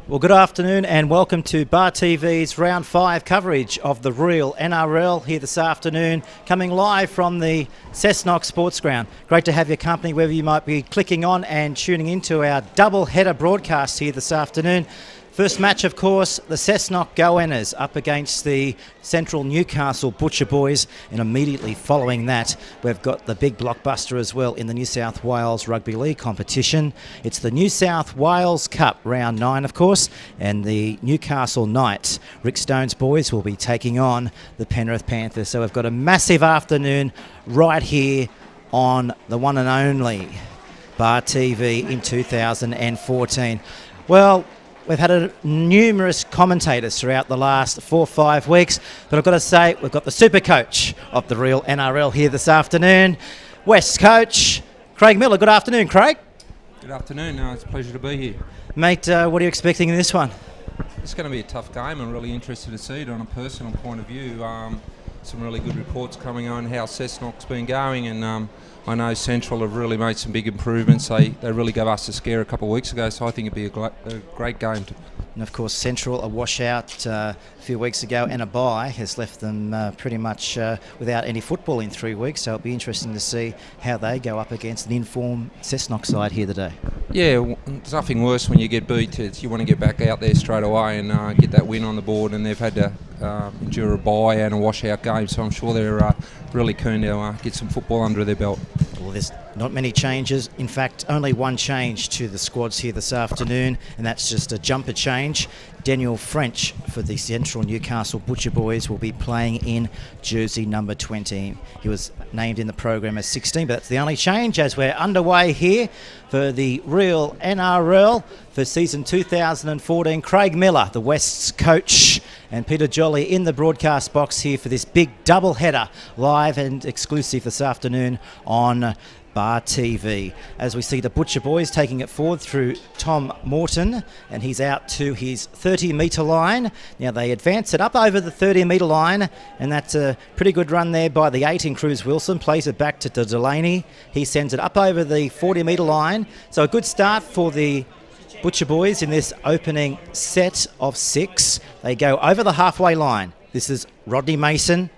Well, good afternoon and welcome to Bar TV's Round 5 coverage of the real NRL here this afternoon, coming live from the Cessnock Sports Ground. Great to have your company, wherever you might be clicking on and tuning into our double-header broadcast here this afternoon. First match, of course, the Cessnock Goannas up against the Central Newcastle Butcher Boys, and immediately following that, we've got the big blockbuster as well in the New South Wales Rugby League competition. It's the New South Wales Cup, round 9, of course, and the Newcastle Knights, Rick Stone's boys, will be taking on the Penrith Panthers. So we've got a massive afternoon right here on the one and only Bar TV in 2014. Well, we've had numerous commentators throughout the last 4 or 5 weeks, but I've got to say, we've got the super coach of the real NRL here this afternoon, West coach, Craig Miller. Good afternoon, Craig. Good afternoon. It's a pleasure to be here. Mate, what are you expecting in this one? It's going to be a tough game. I'm really interested to see it on a personal point of view. Some really good reports coming on how Cessnock's been going, and I know Central have really made some big improvements. They really gave us a scare a couple of weeks ago, so I think it'd be a great game. And of course, Central, a washout a few weeks ago, and a bye has left them pretty much without any football in 3 weeks. So it'll be interesting to see how they go up against an informed Cessnock side here today. Yeah, there's nothing worse when you get beat. You want to get back out there straight away and get that win on the board, and they've had to endure a bye and a washout game, so I'm sure they're really keen to get some football under their belt. Well, there's not many changes. In fact, only one change to the squads here this afternoon, and that's just a jumper change. Daniel French for the Central Newcastle Butcher Boys will be playing in jersey number 20. He was named in the program as 16, but that's the only change as we're underway here for the real NRL for season 2014. Craig Miller, the West's coach, and Peter Jolly in the broadcast box here for this big double header, live and exclusive this afternoon on Bar TV, as we see the Butcher Boys taking it forward through Tom Morton, and he's out to his 30-metre line. Now they advance it up over the 30-metre line, and that's a pretty good run there by the 8 in Cruz Wilson. Plays it back to Delaney. He sends it up over the 40-metre line. So a good start for the Butcher Boys in this opening set of 6. They go over the halfway line. This is Rodney Mason,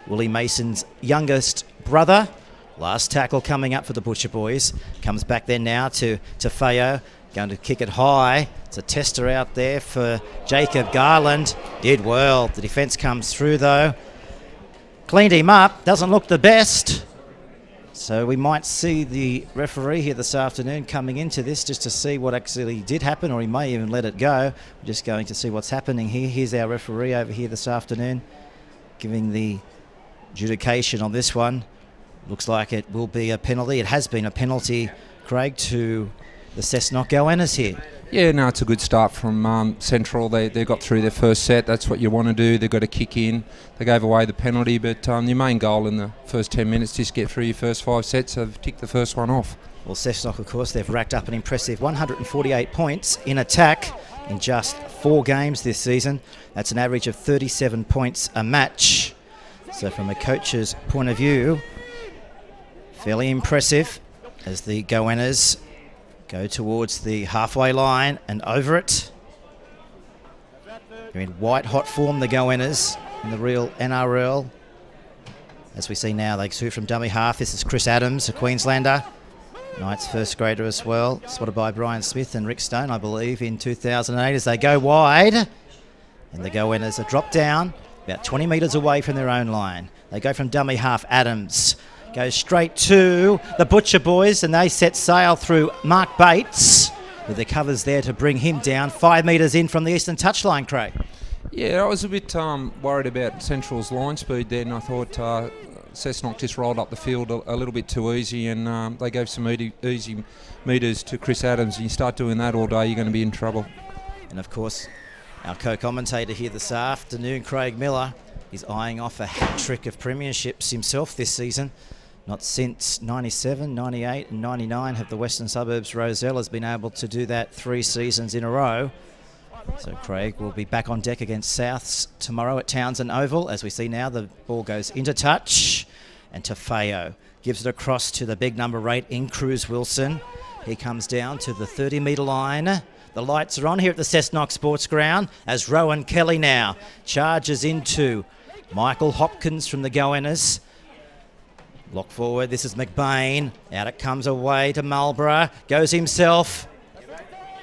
Willie Mason's youngest brother. Last tackle coming up for the Butcher Boys. Comes back there now to Feo. Going to kick it high. It's a tester out there for Jacob Garland. Did well. The defence comes through though. Cleaned him up. Doesn't look the best. So we might see the referee here this afternoon coming into this just to see what actually did happen, or he may even let it go. We're just going to see what's happening here. Here's our referee over here this afternoon giving the adjudication on this one. Looks like it will be a penalty. It has been a penalty, Craig, to the Cessnock Goannas here. Yeah, no, it's a good start from Central. They got through their first set. That's what you want to do. They've got to kick in. They gave away the penalty, but your main goal in the first 10 minutes is get through your first 5 sets. So they've ticked the first one off. Well, Cessnock, of course, they've racked up an impressive 148 points in attack in just 4 games this season. That's an average of 37 points a match. So from a coach's point of view, fairly impressive as the Goannas go towards the halfway line and over it. They're in white-hot form, the Goannas, in the real NRL. As we see now, they shoot from dummy half. This is Chris Adams, a Queenslander. Knights first grader as well, spotted by Brian Smith and Rick Stone, I believe, in 2008 as they go wide. And the Goannas are dropped down about 20 metres away from their own line. They go from dummy half. Adams goes straight to the Butcher Boys, and they set sail through Mark Bates with the covers there to bring him down 5 metres in from the eastern touchline, Craig. Yeah, I was a bit worried about Central's line speed then. I thought Cessnock just rolled up the field a little bit too easy, and they gave some easy metres to Chris Adams. And you start doing that all day, you're going to be in trouble. And of course, our co-commentator here this afternoon, Craig Miller, is eyeing off a hat-trick of premierships himself this season. Not since 97, 98 and 99 have the Western Suburbs Rosellas been able to do that 3 seasons in a row. So Craig will be back on deck against Souths tomorrow at Townsend Oval. As we see now, the ball goes into touch, and Tafeo gives it across to the big number 8 in Cruz Wilson. He comes down to the 30-metre line. The lights are on here at the Cessnock Sports Ground as Rowan Kelly now charges into Michael Hopkins from the Goannas. Lock forward, this is McBain. Out it comes away to Marlborough. Goes himself.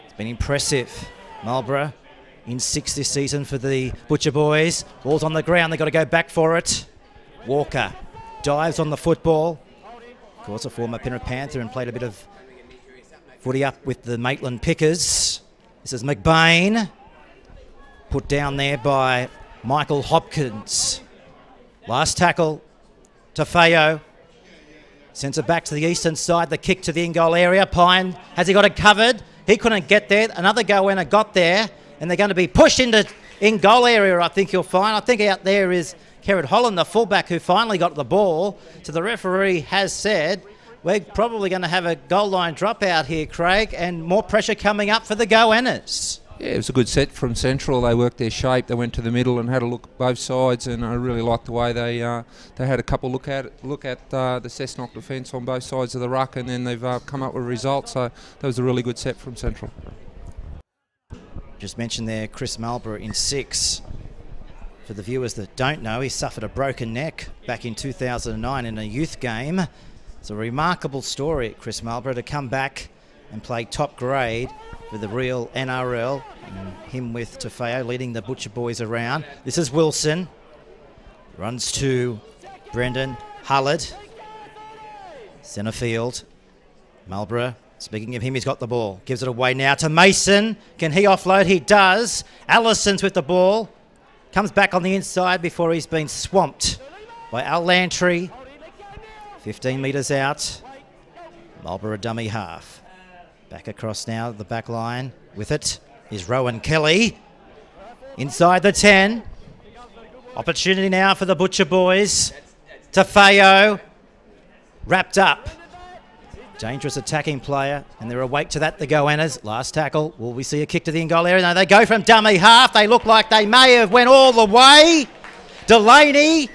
It's been impressive. Marlborough in 6 this season for the Butcher Boys. Ball's on the ground, they've got to go back for it. Walker dives on the football. Of course, a former Penrith Panther and played a bit of footy up with the Maitland Pickers. This is McBain. Put down there by Michael Hopkins. Last tackle to Feo. Sends it back to the eastern side. The kick to the in-goal area. Pine, has he got it covered? He couldn't get there. Another Goanna got there. And they're going to be pushed into in-goal area, I think you'll find. I think out there is Kerrod Holland, the fullback, who finally got the ball. So the referee has said, we're probably going to have a goal line dropout here, Craig, and more pressure coming up for the Goannas. Yeah, it was a good set from Central. They worked their shape. They went to the middle and had a look at both sides, and I really liked the way they had a couple look at the Cessnock defence on both sides of the ruck, and then they've come up with a result. So that was a really good set from Central. Just mentioned there Chris Marlborough in 6. For the viewers that don't know, he suffered a broken neck back in 2009 in a youth game. It's a remarkable story, Chris Marlborough, to come back and play top grade for the real NRL. And him with Tafeo leading the Butcher Boys around. This is Wilson. Runs to Brendan Hullard. Centre field. Marlborough. Speaking of him, he's got the ball. Gives it away now to Mason. Can he offload? He does. Allison's with the ball. Comes back on the inside before he's been swamped by Al Lantry. 15 metres out. Marlborough dummy half. Back across now the back line. With it is Rowan Kelly. Inside the 10. Opportunity now for the Butcher Boys. Tafeo. Wrapped up. Dangerous attacking player, and they're awake to that, the Goannas. Last tackle. Will we see a kick to the in-goal area? No, they go from dummy half. They look like they may have went all the way. Delaney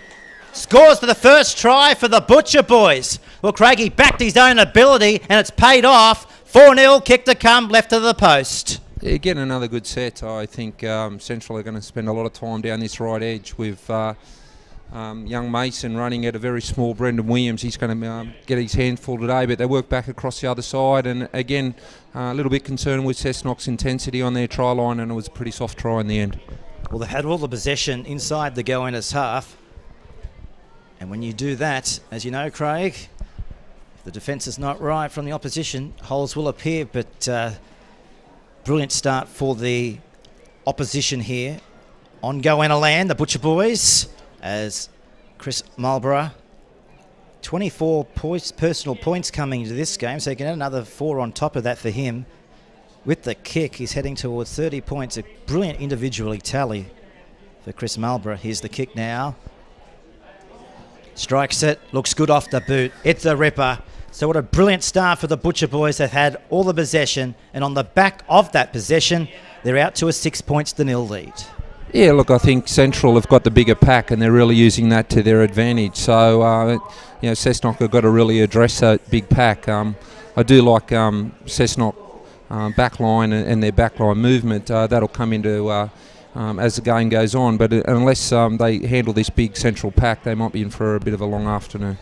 scores for the first try for the Butcher Boys. Well, Craigie backed his own ability, and it's paid off. 4-0, kick to come, left of the post. Yeah, again, another good set. I think Central are going to spend a lot of time down this right edge with young Mason running at a very small Brendan Williams. He's going to get his hands full today, but they work back across the other side, and again a little bit concerned with Cessnock's intensity on their try line, and it was a pretty soft try in the end. Well, they had all the possession inside the Goannas half, and when you do that, as you know, Craig, if the defence is not right from the opposition, holes will appear. But brilliant start for the opposition here on Goanna land, the Butcher Boys, as Chris Marlborough, 24 personal points coming into this game, so he can add another 4 on top of that for him. With the kick, he's heading towards 30 points. A brilliant individually tally for Chris Marlborough. Here's the kick now. Strikes it, looks good off the boot. It's a ripper. So what a brilliant start for the Butcher Boys. They've had all the possession, and on the back of that possession, they're out to a 6 points to nil lead. Yeah, look, I think Central have got the bigger pack, and they're really using that to their advantage. So, you know, Cessnock have got to really address that big pack. I do like Cessnock backline and their backline movement. That'll come into as the game goes on. But unless they handle this big Central pack, they might be in for a bit of a long afternoon.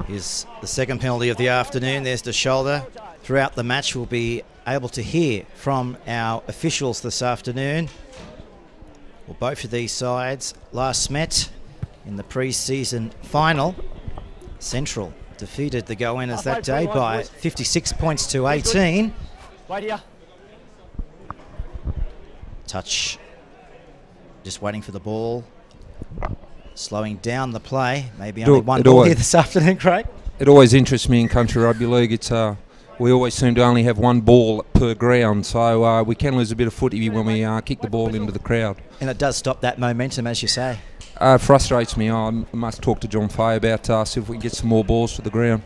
Here's the second penalty of the afternoon. There's the shoulder. Throughout the match, we'll be able to hear from our officials this afternoon. Well, both of these sides last met in the pre-season final. Central defeated the Goannas that day by 56 points to 18. Touch, just waiting for the ball, slowing down the play. Maybe only one ball here this afternoon, Craig. It always interests me in country rugby league. It's we always seem to only have one ball per ground, so we can lose a bit of footy when we kick the ball into the crowd. And it does stop that momentum, as you say. Frustrates me. I must talk to John Fay about see if we can get some more balls to the ground.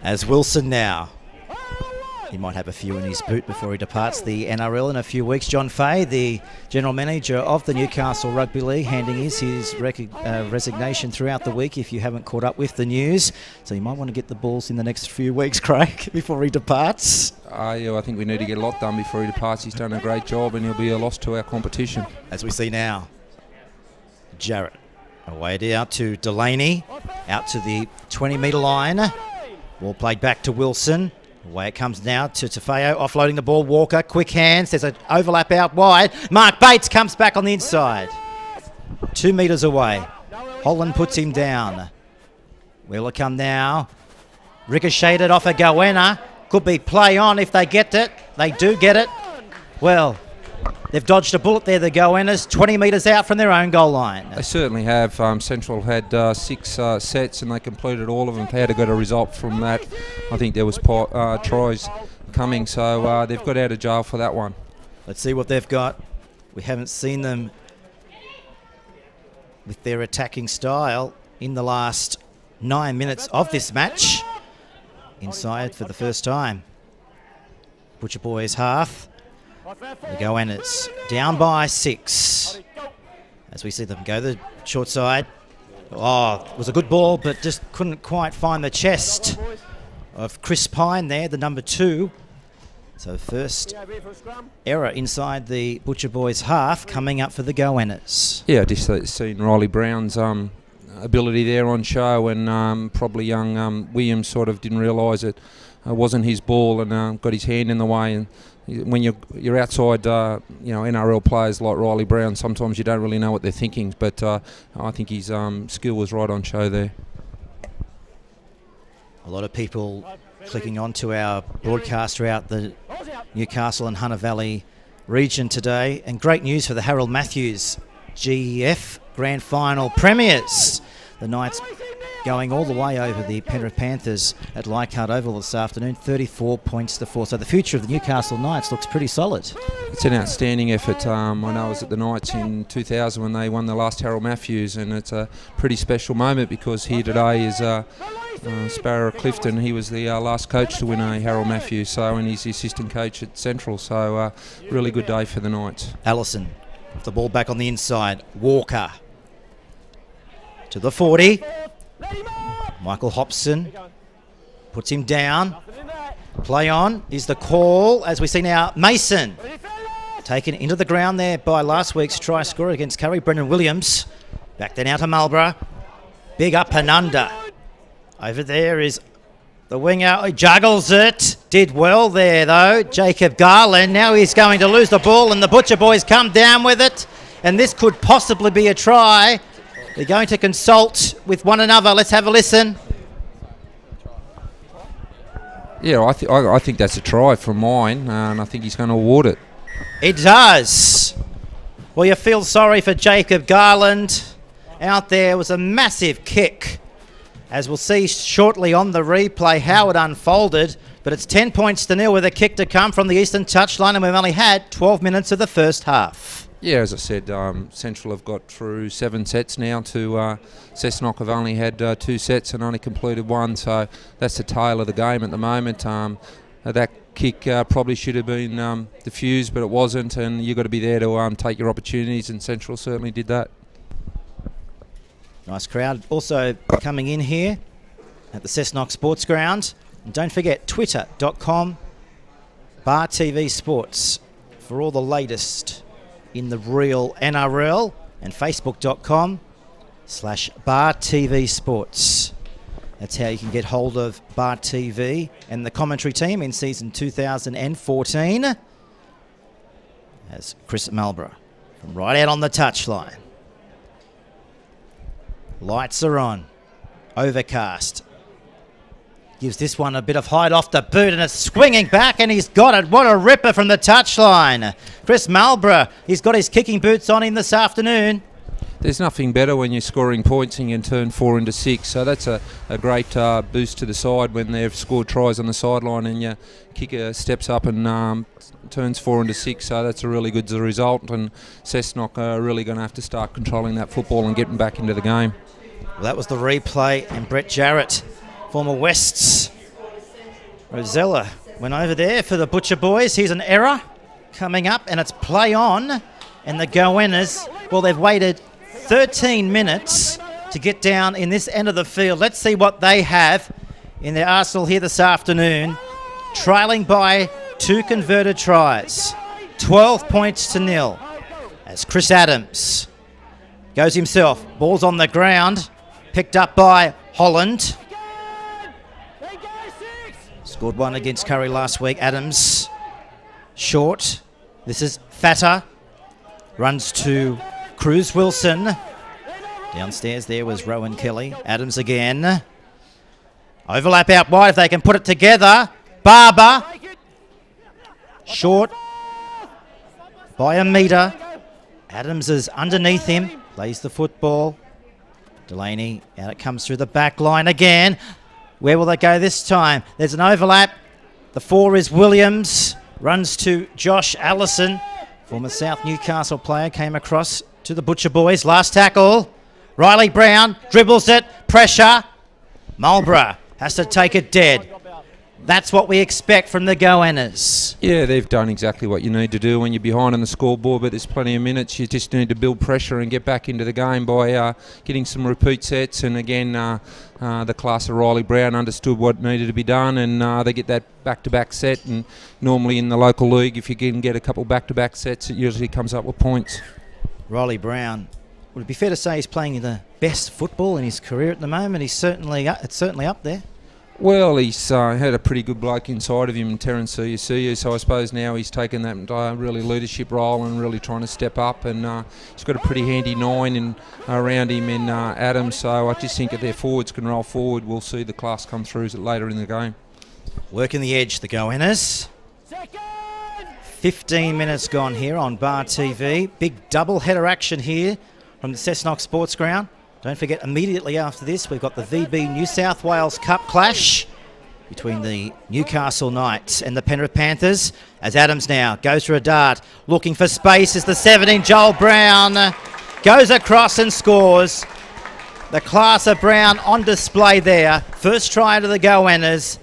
As Wilson now He might have a few in his boot before he departs the NRL in a few weeks. John Fay, the General Manager of the Newcastle Rugby League, handing his resignation throughout the week if you haven't caught up with the news. So you might want to get the balls in the next few weeks, Craig, before he departs. I think we need to get a lot done before he departs. He's done a great job and he'll be a loss to our competition. As we see now, Jarrett away out to Delaney, out to the 20-metre line. Ball played back to Wilson. Away it comes now to Tafeo, offloading the ball. Walker, quick hands. There's an overlap out wide. Mark Bates comes back on the inside. 2 metres away. Holland puts him down. Wheeler come now. Ricocheted off a Goanna. Could be play on if they get it. They do get it. Well, they've dodged a bullet there, the Goannas, 20 metres out from their own goal line. They certainly have. Central had 6 sets and they completed all of them. They had to get a result from that. I think there was tries coming, so they've got out of jail for that one. Let's see what they've got. We haven't seen them with their attacking style in the last 9 minutes of this match. Inside for the first time. Butcher Boys half. The Goannas down by 6 as we see them go the short side. Oh, it was a good ball, but just couldn't quite find the chest of Chris Pine there, the number 2. So first error inside the Butcher Boys half coming up for the Goannas. Yeah, just seen Riley Brown's ability there on show, and probably young Williams sort of didn't realise it wasn't his ball and got his hand in the way. And when you're outside, NRL players like Riley Brown, sometimes you don't really know what they're thinking. But I think his skill was right on show there. A lot of people clicking onto our broadcast throughout the Newcastle and Hunter Valley region today, and great news for the Harold Matthews GEF Grand Final premiers. The Knights going all the way over the Penrith Panthers at Leichhardt Oval this afternoon, 34 points to 4. So the future of the Newcastle Knights looks pretty solid. It's an outstanding effort. I know I was at the Knights in 2000 when they won the last Harold Matthews, and it's a pretty special moment because here today is Sparrow Clifton. He was the last coach to win a Harold Matthews, and he's the assistant coach at Central. So really good day for the Knights. Allison, the ball back on the inside. Walker to the 40. Michael Hobson puts him down. Play on is the call, as we see now. Mason taken into the ground there by last week's try scorer against Curry, Brendan Williams. Back then out to Marlborough. Big up and under. Over there is the winger. He juggles it. Did well there though, Jacob Garland. Now he's going to lose the ball and the Butcher Boys come down with it. And this could possibly be a try. They're going to consult with one another. Let's have a listen. Yeah, I think that's a try from mine, and I think he's going to award it. It does. Well, you feel sorry for Jacob Garland. Out there was a massive kick. As we'll see shortly on the replay how it unfolded. But it's 10 points to 0 with a kick to come from the eastern touchline, and we've only had 12 minutes of the first half. Yeah, as I said, Central have got through 7 sets now to Cessnock have only had 2 sets and only completed 1, so that's the tail of the game at the moment. That kick probably should have been diffused, but it wasn't, and you've got to be there to take your opportunities, and Central certainly did that. Nice crowd also coming in here at the Cessnock Sports Ground. And don't forget, twitter.com/BarTV Sports for all the latest in the real NRL, and facebook.com/BarTV Sports. That's how you can get hold of Bar TV and the commentary team in season 2014. As Chris Marlborough from right out on the touchline. Lights are on. Overcast. Gives this one a bit of height off the boot, and it's swinging back, and he's got it. What a ripper from the touchline. Chris Marlborough, he's got his kicking boots on him this afternoon. There's nothing better when you're scoring points and you can turn 4 into 6. So that's a great boost to the side when they've scored tries on the sideline and your kicker steps up and turns 4 into 6. So that's a really good result, and Cessnock are really going to have to start controlling that football and getting back into the game. Well, that was the replay, and Brett Jarrett, former Wests Rosella Went over there for the Butcher boys. Here's an error coming up, and it's play on. And the Goannas, well, they've waited 13 minutes to get down in this end of the field. Let's see what they have in their arsenal here this afternoon. Trailing by 2 converted tries. 12 points to 0. As Chris Adams goes himself. Ball's on the ground. Picked up by Holland. Scored 1 against Curry last week. Adams short. This is Fatter. Runs to Cruz Wilson. Downstairs there was Rowan Kelly. Adams again. Overlap out wide if they can put it together. Barber. Short by a metre. Adams is underneath him. Plays the football. Delaney, out it comes through the back line again. Where will they go this time? There's an overlap. The 4 is Williams. Runs to Josh Allison. Former South Newcastle player came across to the Butcher boys. Last tackle. Riley Brown dribbles it. Pressure. Marlborough has to take it dead. That's what we expect from the Goannas. Yeah, they've done exactly what you need to do when you're behind on the scoreboard, but there's plenty of minutes. You just need to build pressure and get back into the game by getting some repeat sets. And again, the class of Riley Brown understood what needed to be done, and they get that back-to-back set. And normally in the local league, if you can get a couple back-to-back sets, it usually comes up with points. Riley Brown, would it be fair to say he's playing the best football in his career at the moment? It's certainly up there. Well, he's had a pretty good bloke inside of him in Terence Siusiu, so I suppose now he's taken that really leadership role and really trying to step up, and he's got a pretty handy 9 around him in Adams, so I just think if their forwards can roll forward, we'll see the class come through later in the game. Working the edge, the Goannas. 15 minutes gone here on Bar TV. Big double-header action here from the Cessnock Sports Ground. Don't forget, immediately after this, we've got the VB New South Wales Cup clash between the Newcastle Knights and the Penrith Panthers. As Adams now goes for a dart, looking for space as the 17, Joel Brown, goes across and scores. The class of Brown on display there. First try to the Goannas,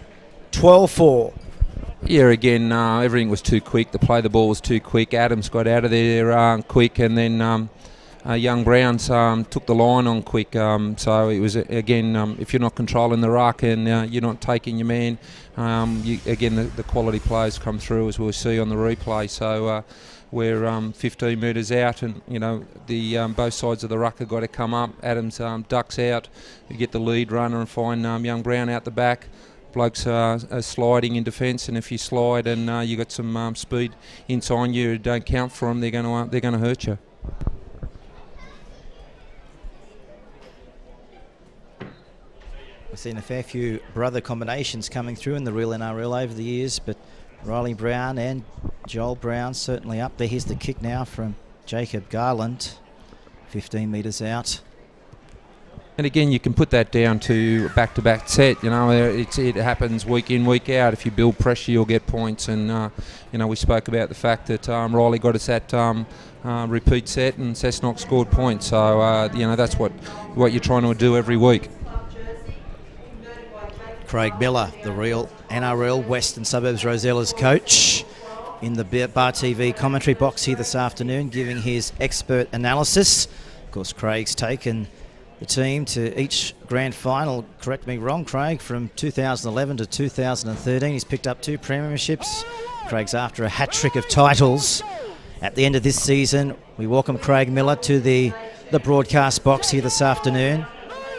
12-4. Yeah, again, everything was too quick. The play the ball was too quick. Adams got out of there quick, and then young Browns took the line on quick, so it was again, if you're not controlling the ruck and you're not taking your man, again the quality players come through, as we'll see on the replay. So we're 15 metres out, and the both sides of the ruck have got to come up. Adams ducks out, you get the lead runner and find young Brown out the back. Blokes are sliding in defence, and if you slide and you got some speed inside you, don't count for them. They're going to hurt you. We've seen a fair few brother combinations coming through in the real NRL over the years, but Riley Brown and Joel Brown certainly up there. Here's the kick now from Jacob Garland, 15 metres out. And again, you can put that down to a back-to-back set. It happens week in, week out. If you build pressure, you'll get points. And we spoke about the fact that Riley got us that repeat set, and Cessnock scored points. So that's what you're trying to do every week. Craig Miller, the real NRL Western Suburbs Rosella's coach, in the Bar TV commentary box here this afternoon, giving his expert analysis. Of course, Craig's taken the team to each grand final, correct me wrong, Craig, from 2011 to 2013. He's picked up 2 premierships. Craig's after a hat-trick of titles. At the end of this season, we welcome Craig Miller to the broadcast box here this afternoon.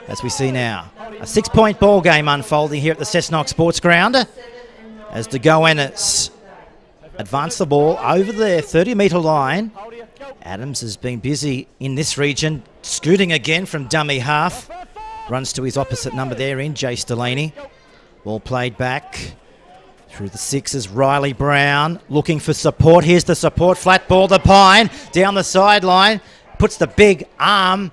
As we see now, a 6-point ball game unfolding here at the Cessnock Sports Ground as the Goannas advance the ball over their 30-metre line. Adams has been busy in this region, scooting again from dummy half. Runs to his opposite number there in Jace Delaney. Ball played back through the 6s. Riley Brown looking for support. Here's the support, flat ball to Pine, down the sideline. Puts the big arm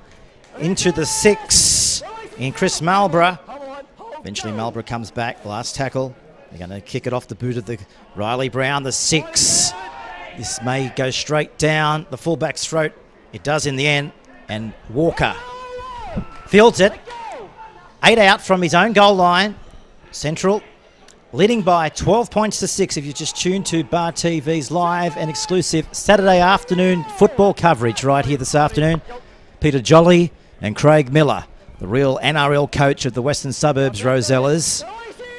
into the 6 in Chris Marlborough. Eventually Marlborough comes back, last tackle. They're going to kick it off the boot of the Riley Brown, the 6. This may go straight down the fullback's throat. It does in the end, and Walker fields it. 8 out from his own goal line. Central leading by 12 points to 6 if you just tuned to Bar TV's live and exclusive Saturday afternoon football coverage right here this afternoon. Peter Jolly and Craig Miller, the real NRL coach of the Western Suburbs Rosellas,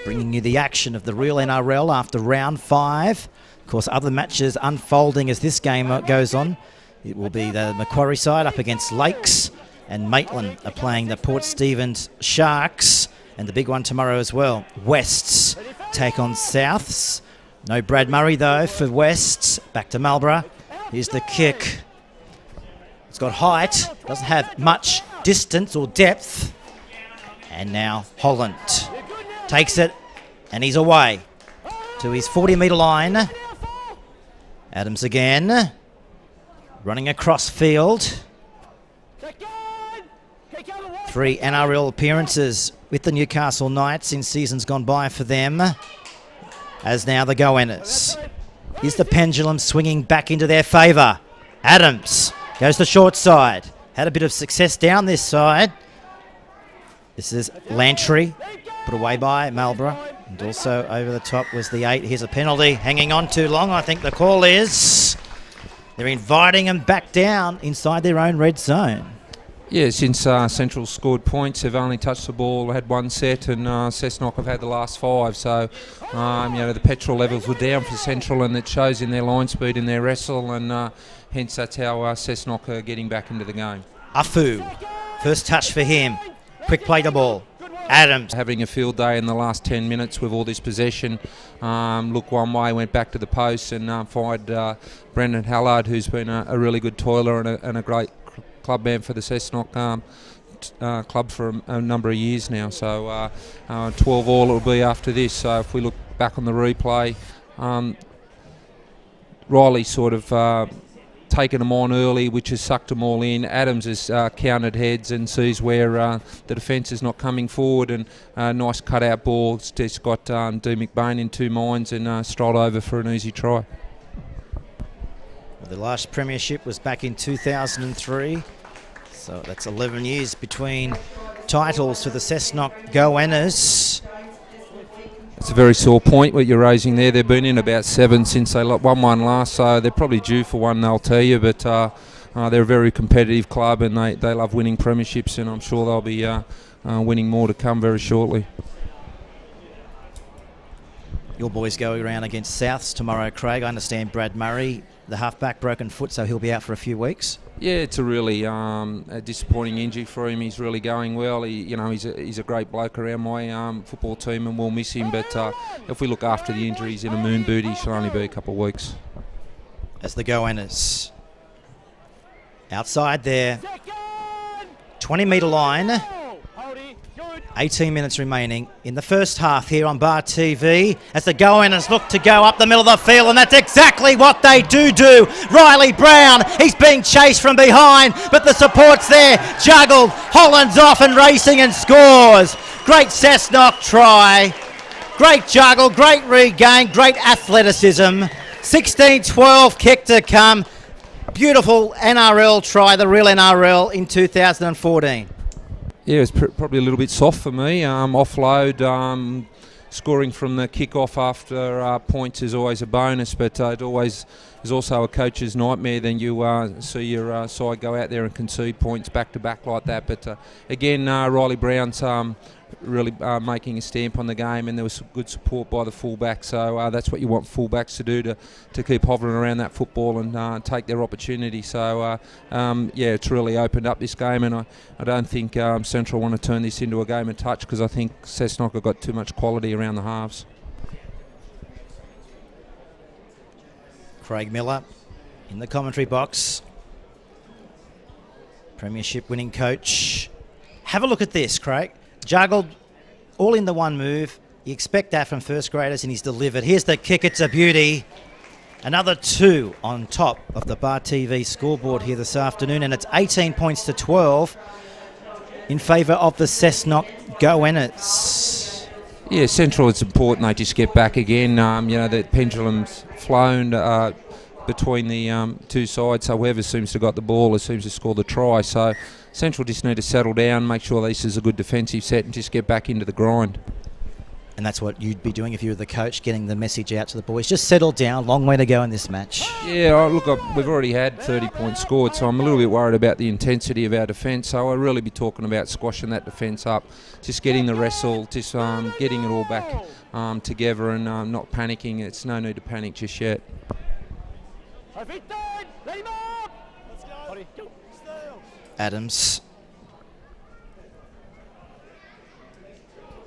bringing you the action of the real NRL after round 5. Of course, other matches unfolding as this game goes on. It will be the Macquarie side up against Lakes, and Maitland are playing the Port Stephens Sharks. And the big one tomorrow as well, Wests take on Souths. No Brad Murray though for Wests. Back to Marlborough. Here's the kick. It's got height, doesn't have much distance or depth. And now Holland takes it, and he's away to his 40-metre line. Adams again, running across field. 3 NRL appearances with the Newcastle Knights in seasons gone by for them, as now the Goannas. Is the pendulum swinging back into their favour? Adams goes the short side. Had a bit of success down this side. This is Lantry, put away by Marlborough. And also over the top was the 8. Here's a penalty. Hanging on too long, I think the call is. They're inviting them back down inside their own red zone. Yeah, since Central scored points, they've only touched the ball, had one set, and Cessnock have had the last 5. So, you know, the petrol levels were down for Central, and it shows in their line speed and their wrestle, and hence that's how Cessnock are getting back into the game. Afu, first touch for him. Quick play the ball. Adams. Having a field day in the last 10 minutes with all this possession. Look one way, went back to the post, and fired Brendan Hallard, who's been a really good toiler and a great club man for the Cessnock club for a number of years now. So 12 all it will be after this. So if we look back on the replay, Riley sort of taken them on early, which has sucked them all in. Adams has counted heads and sees where the defence is not coming forward, and nice cut-out ball. Just got D. McBain in 2 minds and strolled over for an easy try. The last premiership was back in 2003, so that's 11 years between titles for the Cessnock Goannas. It's a very sore point what you're raising there. They've been in about 7 since they won one last, so they're probably due for one, they'll tell you, but they're a very competitive club, and they love winning premierships, and I'm sure they'll be winning more to come very shortly. Your boys go around against Souths tomorrow, Craig. I understand Brad Murray, the halfback, broken foot, so he'll be out for a few weeks. Yeah, it's a really a disappointing injury for him. He's really going well. He's a great bloke around my football team, and we'll miss him. But if we look after the injuries in a moon boot, he should only be a couple of weeks. As the Goannas outside there, 20-metre line. 18 minutes remaining in the first half here on Bar TV as the Goannas look to go up the middle of the field, and that's exactly what they do. Riley Brown, he's being chased from behind, but the support's there. Juggled, Holland's off and racing and scores. Great Cessnock try. Great juggle, great regain, great athleticism. 16-12 kick to come. Beautiful NRL try, the real NRL in 2014. Yeah, it's probably a little bit soft for me. Offload, scoring from the kick-off after points is always a bonus, but it always is also a coach's nightmare. Then you see your side go out there and concede points back-to-back like that. But again, Riley Brown's really making a stamp on the game, and there was good support by the fullback. So that's what you want fullbacks to do, to keep hovering around that football and take their opportunity. So yeah, it's really opened up this game, and I don't think Central want to turn this into a game of touch, because I think Cessnock have got too much quality around the halves. Craig Miller in the commentary box. Premiership winning coach. Have a look at this, Craig. Juggled all in the one move. You expect that from first graders, and he's delivered. Here's the kick, it's a beauty. Another 2 on top of the Bar TV scoreboard here this afternoon, and it's 18 points to 12 in favour of the Cessnock Goannas. Yeah, Central, it's important they just get back again. You know, the pendulum's flown between the 2 sides, so whoever seems to have got the ball seems to score the try. So Central just need to settle down, make sure this is a good defensive set, and just get back into the grind. And that's what you'd be doing if you were the coach, getting the message out to the boys. Just settle down. Long way to go in this match. Yeah, look, we've already had 30 points scored, so I'm a little bit worried about the intensity of our defence. So I'll really be talking about squashing that defence up, just getting the wrestle, just getting it all back together and not panicking. It's no need to panic just yet. Adams.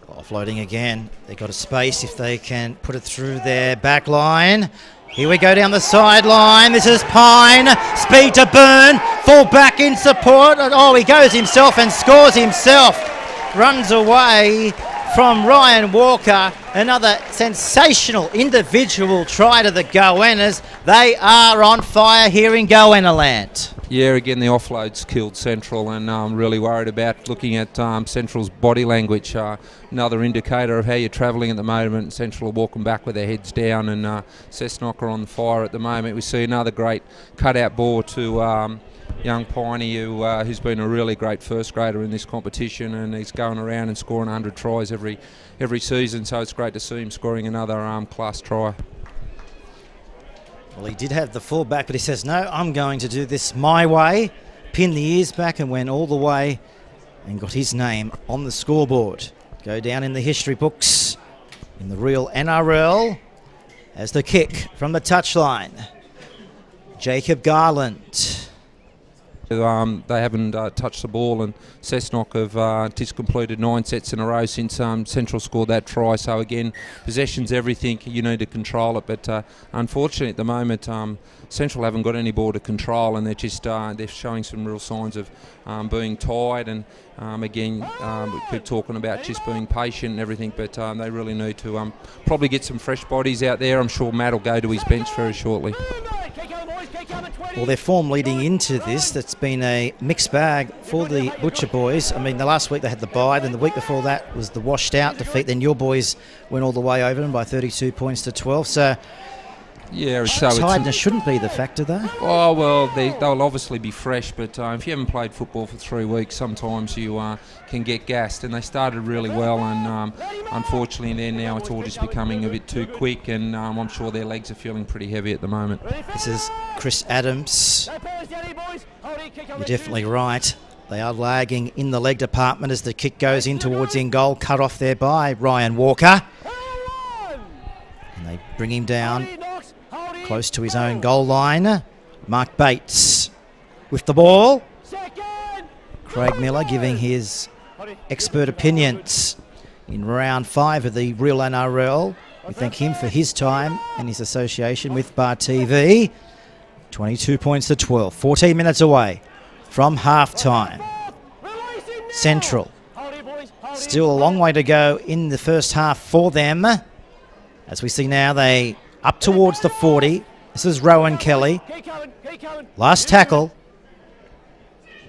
Offloading again. They've got a space if they can put it through their back line. Here we go down the sideline. This is Pine. Speed to Burn. Full back in support. Oh, he goes himself and scores himself. Runs away from Ryan Walker. Another sensational individual try to the Goannas. They are on fire here in Goanna land. Yeah, again, the offloads killed Central, and I'm really worried about looking at Central's body language. Another indicator of how you're travelling at the moment. Central are walking back with their heads down, and Cessnock are on fire at the moment. We see another great cutout ball to young Piney, who's been a really great first grader in this competition, and he's going around and scoring 100 tries every season, so it's great to see him scoring another class try. Well, he did have the full back, but he says, no, I'm going to do this my way. Pinned the ears back and went all the way and got his name on the scoreboard. Go down in the history books in the real NRL as the kick from the touchline. Jacob Garland. They haven't touched the ball, and Cessnock have just completed 9 sets in a row since Central scored that try. So again, possession's everything. You need to control it, but unfortunately at the moment, Central haven't got any ball to control, and they're just they're showing some real signs of being tired. And again, we keep talking about just being patient and everything, but they really need to probably get some fresh bodies out there. I'm sure Matt will go to his bench very shortly. Well, their form leading into this, that's been a mixed bag for the Butcher boys. I mean, the last week they had the bye, then the week before that was the washed out defeat. Then your boys went all the way over them by 32 points to 12. So, yeah, so tiredness shouldn't be the factor, though. Oh, well, they'll obviously be fresh, but if you haven't played football for 3 weeks, sometimes you can get gassed. And they started really well, and unfortunately, now it's all just becoming a bit too quick, and I'm sure their legs are feeling pretty heavy at the moment. This is Chris Adams. You're definitely right. They are lagging in the leg department as the kick goes in towards in goal, cut off there by Ryan Walker. And they bring him down close to his own goal line. Mark Bates with the ball. Craig Miller giving his expert opinions in round 5 of the real NRL. We thank him for his time and his association with Bar TV. 22 points to 12, 14 minutes away from half-time. Central, still a long way to go in the first half for them. As we see now, they up towards the 40. This is Rowan Kelly. Last tackle.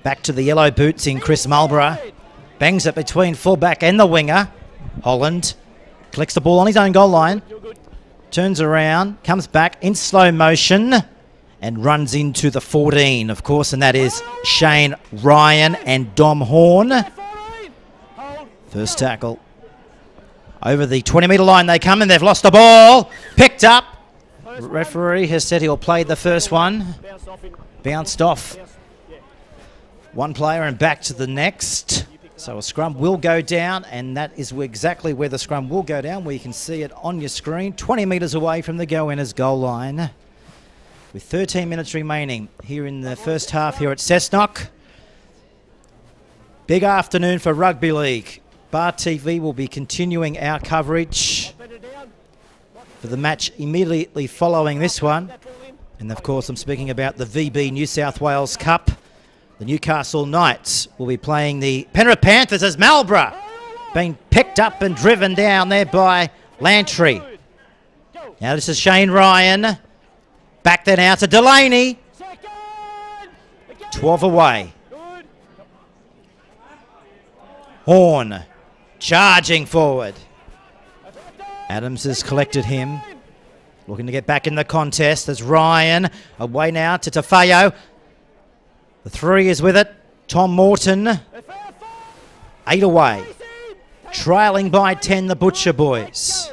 Back to the yellow boots in Chris Mulborough. Bangs it between fullback and the winger. Holland collects the ball on his own goal line. Turns around, comes back in slow motion and runs into the 14, of course, and that is Shane Ryan and Dom Horn. First tackle. Over the 20-metre line they come, and they've lost the ball. Picked up. The referee has said he'll play the first one. Bounced off. One player and back to the next. So a scrum will go down, and that is exactly where the scrum will go down, where you can see it on your screen. 20 metres away from the Goannas goal line. With 13 minutes remaining here in the first half here at Cessnock. Big afternoon for rugby league. Bar TV will be continuing our coverage for the match immediately following this one. And of course, I'm speaking about the VB New South Wales Cup. The Newcastle Knights will be playing the Penrith Panthers as Marlborough being picked up and driven down there by Lantry. Now this is Shane Ryan. Back there now to Delaney. 12 away. Horn charging forward. Adams has collected him. Looking to get back in the contest. There's Ryan. Away now to Tafeo. The 3 is with it. Tom Morton. 8 away. Trailing by 10, the Butcher Boys.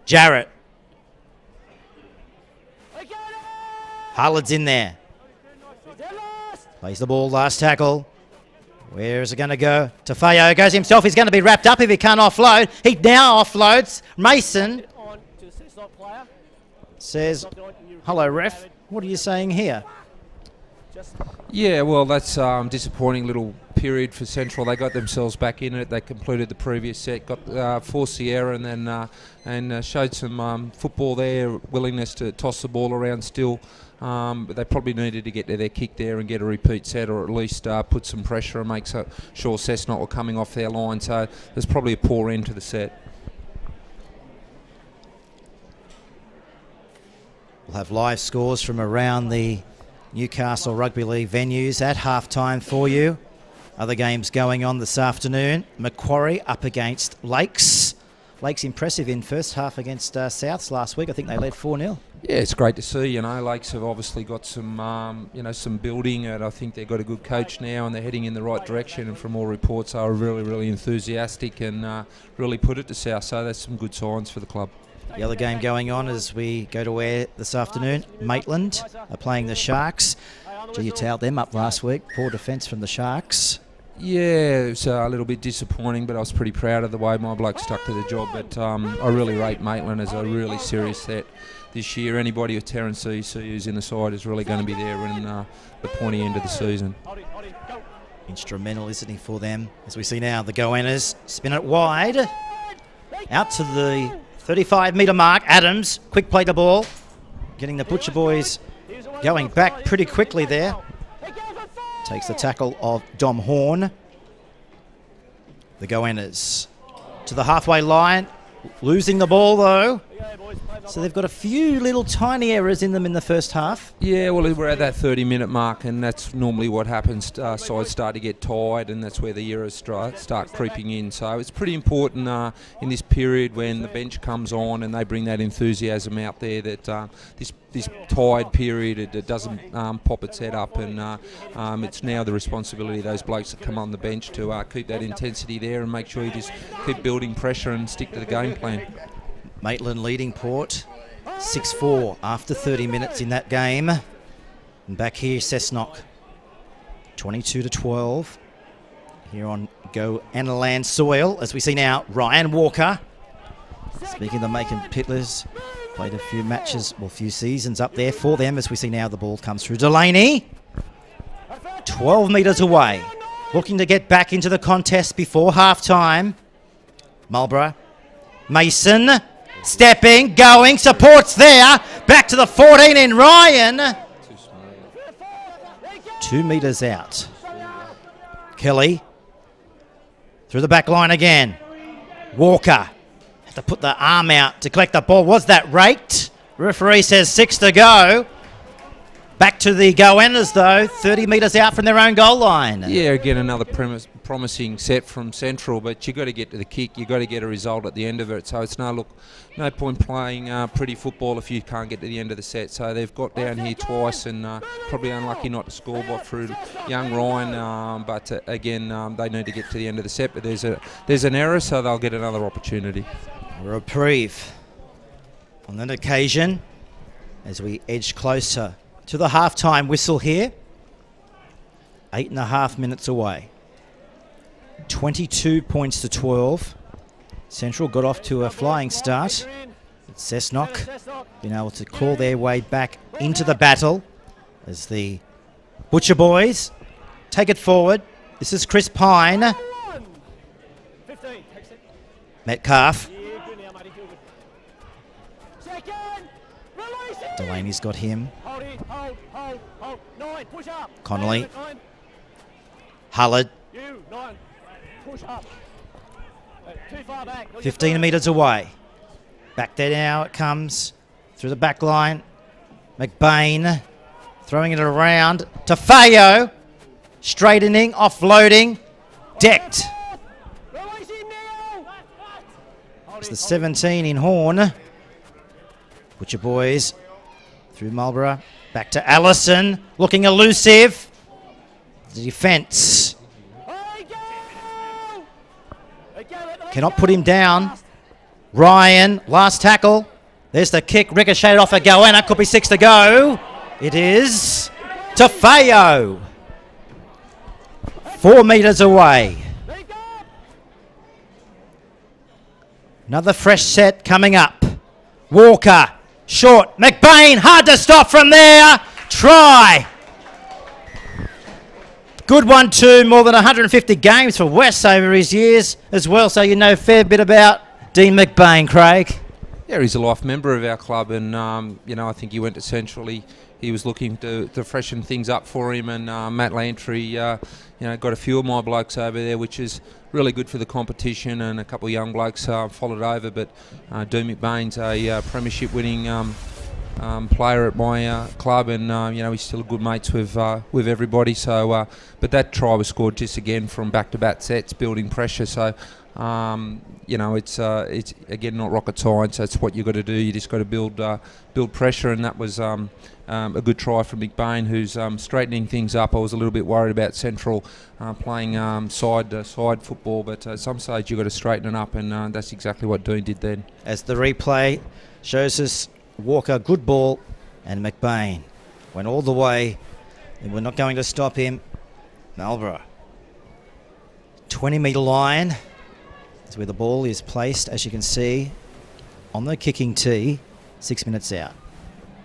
Jarrett. Harlad's in there. Plays the ball, last tackle. Where is it going to go? Tafeo goes himself. He's going to be wrapped up if he can't offload. He now offloads. Mason says, hello, ref. What are you saying here? Yeah, well, that's disappointing little period for Central. They got themselves back in it. They completed the previous set, got forced the error, and then showed some football there, willingness to toss the ball around still. But they probably needed to get to their kick there and get a repeat set, or at least put some pressure and make sure Cessnock were coming off their line. So there's probably a poor end to the set. We'll have live scores from around the Newcastle Rugby League venues at halftime for you. Other games going on this afternoon. Macquarie up against Lakes. Lakes impressive in first half against Souths last week. I think they led 4-0. Yeah, it's great to see. You know, Lakes have obviously got some, some building, and I think they've got a good coach now, and they're heading in the right direction. And from all reports, they are really, really enthusiastic and really put it to South. So that's some good signs for the club. The other game going on as we go to air this afternoon, Maitland are playing the Sharks. You tailed them up last week. Poor defence from the Sharks. Yeah, it was a little bit disappointing, but I was pretty proud of the way my bloke stuck to the job. But I really rate Maitland as a really serious set this year. Anybody with Terence who's in the side is really going to be there in the pointy end of the season. Instrumental, isn't he, for them? As we see now, the Goannas spin it wide. Out to the 35-metre mark. Adams, quick play the ball. Getting the Butcher Boys going back pretty quickly there. Takes the tackle of Dom Horn. The Goannas to the halfway line. Losing the ball, though. So they've got a few little tiny errors in them in the first half. Yeah, well, we're at that 30-minute mark, and that's normally what happens. Sides start to get tired, and that's where the errors start creeping in. So it's pretty important in this period when the bench comes on and they bring that enthusiasm out there that this tired period, it doesn't pop its head up, and it's now the responsibility of those blokes that come on the bench to keep that intensity there and make sure you just keep building pressure and stick to the game plan. Maitland leading Port 6-4 after 30 minutes in that game. And back here, Cessnock 22-12 here on Goannas soil. As we see now, Ryan Walker, speaking of the Macon Pittlers, played a few matches, well, a few seasons up there for them. As we see now, the ball comes through. Delaney, 12 metres away, looking to get back into the contest before half-time. Marlborough, Mason, stepping, going, supports there. Back to the 14 in Ryan. 2 metres out. Kelly, through the back line again. Walker, had to put the arm out to collect the ball. Was that raked? Referee says 6 to go. Back to the Goannas, though, 30 metres out from their own goal line. Yeah, again, another promising set from Central, but you've got to get to the kick. You've got to get a result at the end of it. So it's no point playing pretty football if you can't get to the end of the set. So they've got down here twice and probably unlucky not to score through young Ryan. But again, they need to get to the end of the set. But there's an error, so they'll get another opportunity. A reprieve on that occasion as we edge closer to the half-time whistle here. 8.5 minutes away. 22 points to 12. Central got off to a flying start. Cessnock been able to claw their way back into the battle as the Butcher Boys take it forward. This is Chris Pine. Metcalf. Delaney's got him. Connolly. Hullard. 15 metres away. Back there now it comes. Through the back line. McBain throwing it around. Tafeo. Straightening, offloading. Decked. It's the 17 in Horn. Butcher Boys through Marlborough. Back to Allison. Looking elusive. The defence. Cannot put him down. Ryan, last tackle. There's the kick, ricocheted off a Goanna. Could be 6 to go. It is Tafeo. 4 metres away. Another fresh set coming up. Walker, short. McBain, hard to stop from there. Try. Good one too. More than 150 games for West over his years as well. So you know a fair bit about Dean McBain, Craig. Yeah, he's a life member of our club, and you know, I think he went to Central. He was looking to freshen things up for him, and Matt Lantry, you know, got a few of my blokes over there, which is really good for the competition, and a couple of young blokes followed over. But Dean McBain's a premiership-winning player at my club, and you know, he's still good mates with everybody. So, but that try was scored just again from back-to-back sets, building pressure. So. You know, it's again not rocket science. That's what you've got to do. You just got to build pressure, and that was a good try from McBain, who's straightening things up. I was a little bit worried about Central playing side football, but at some stage you've got to straighten it up, and that's exactly what Dean did then. As the replay shows us, Walker, good ball, and McBain went all the way, and we're not going to stop him. Marlborough, 20-metre line. That's where the ball is placed, as you can see, on the kicking tee. 6 minutes out.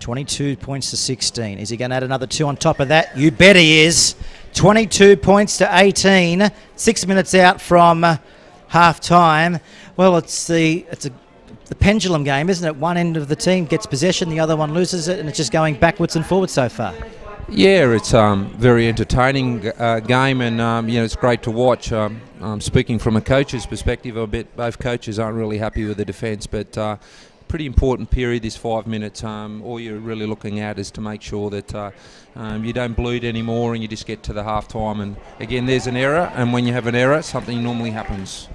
22 points to 16. Is he going to add another 2 on top of that? You bet he is. 22 points to 18. 6 minutes out from half time. Well, it's the pendulum game, isn't it? One end of the team gets possession, the other one loses it, and it's just going backwards and forwards so far. Yeah, it's very entertaining game, and you know, it's great to watch. Speaking from a coach's perspective, I bet both coaches aren't really happy with the defence, but pretty important period, this 5 minutes. All you're really looking at is to make sure that you don't bleed anymore, and you just get to the half time. And again, there's an error, and when you have an error, something normally happens.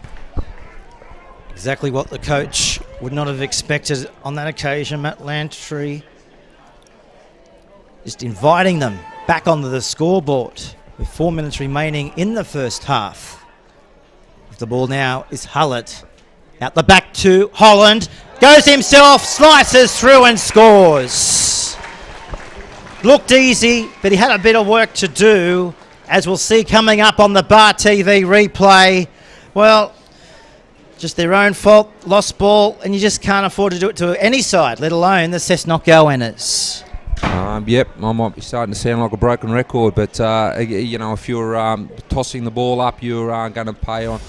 Exactly what the coach would not have expected on that occasion. Matt Lantry just inviting them back onto the scoreboard with 4 minutes remaining in the first half. The ball now is Hullett. Out the back to Holland. Goes himself, slices through and scores. Looked easy, but he had a bit of work to do, as we'll see coming up on the Bar TV replay. Well, just their own fault, lost ball, and you just can't afford to do it to any side, let alone the Cessnock Goannas. Yep, I might be starting to sound like a broken record, but you know, if you're tossing the ball up, you're going to pay on.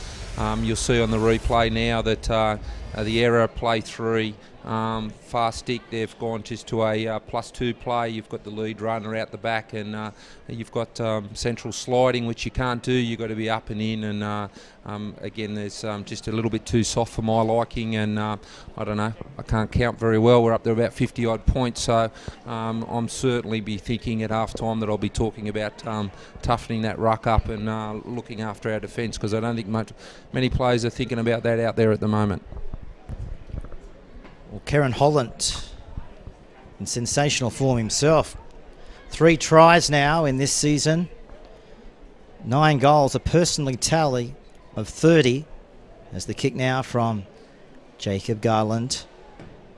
You'll see on the replay now that the error, play 3, fast stick, they've gone just to a +2 play. You've got the lead runner out the back, and you've got Central sliding, which you can't do. You've got to be up and in, and again, there's just a little bit too soft for my liking, and I don't know, I can't count very well. We're up there about 50 odd points, so I'm certainly be thinking at half time that I'll be talking about toughening that ruck up and looking after our defence, because I don't think many players are thinking about that out there at the moment. Well, Kieran Holland in sensational form himself. 3 tries now in this season. 9 goals, a personally tally of 30. As the kick now from Jacob Garland.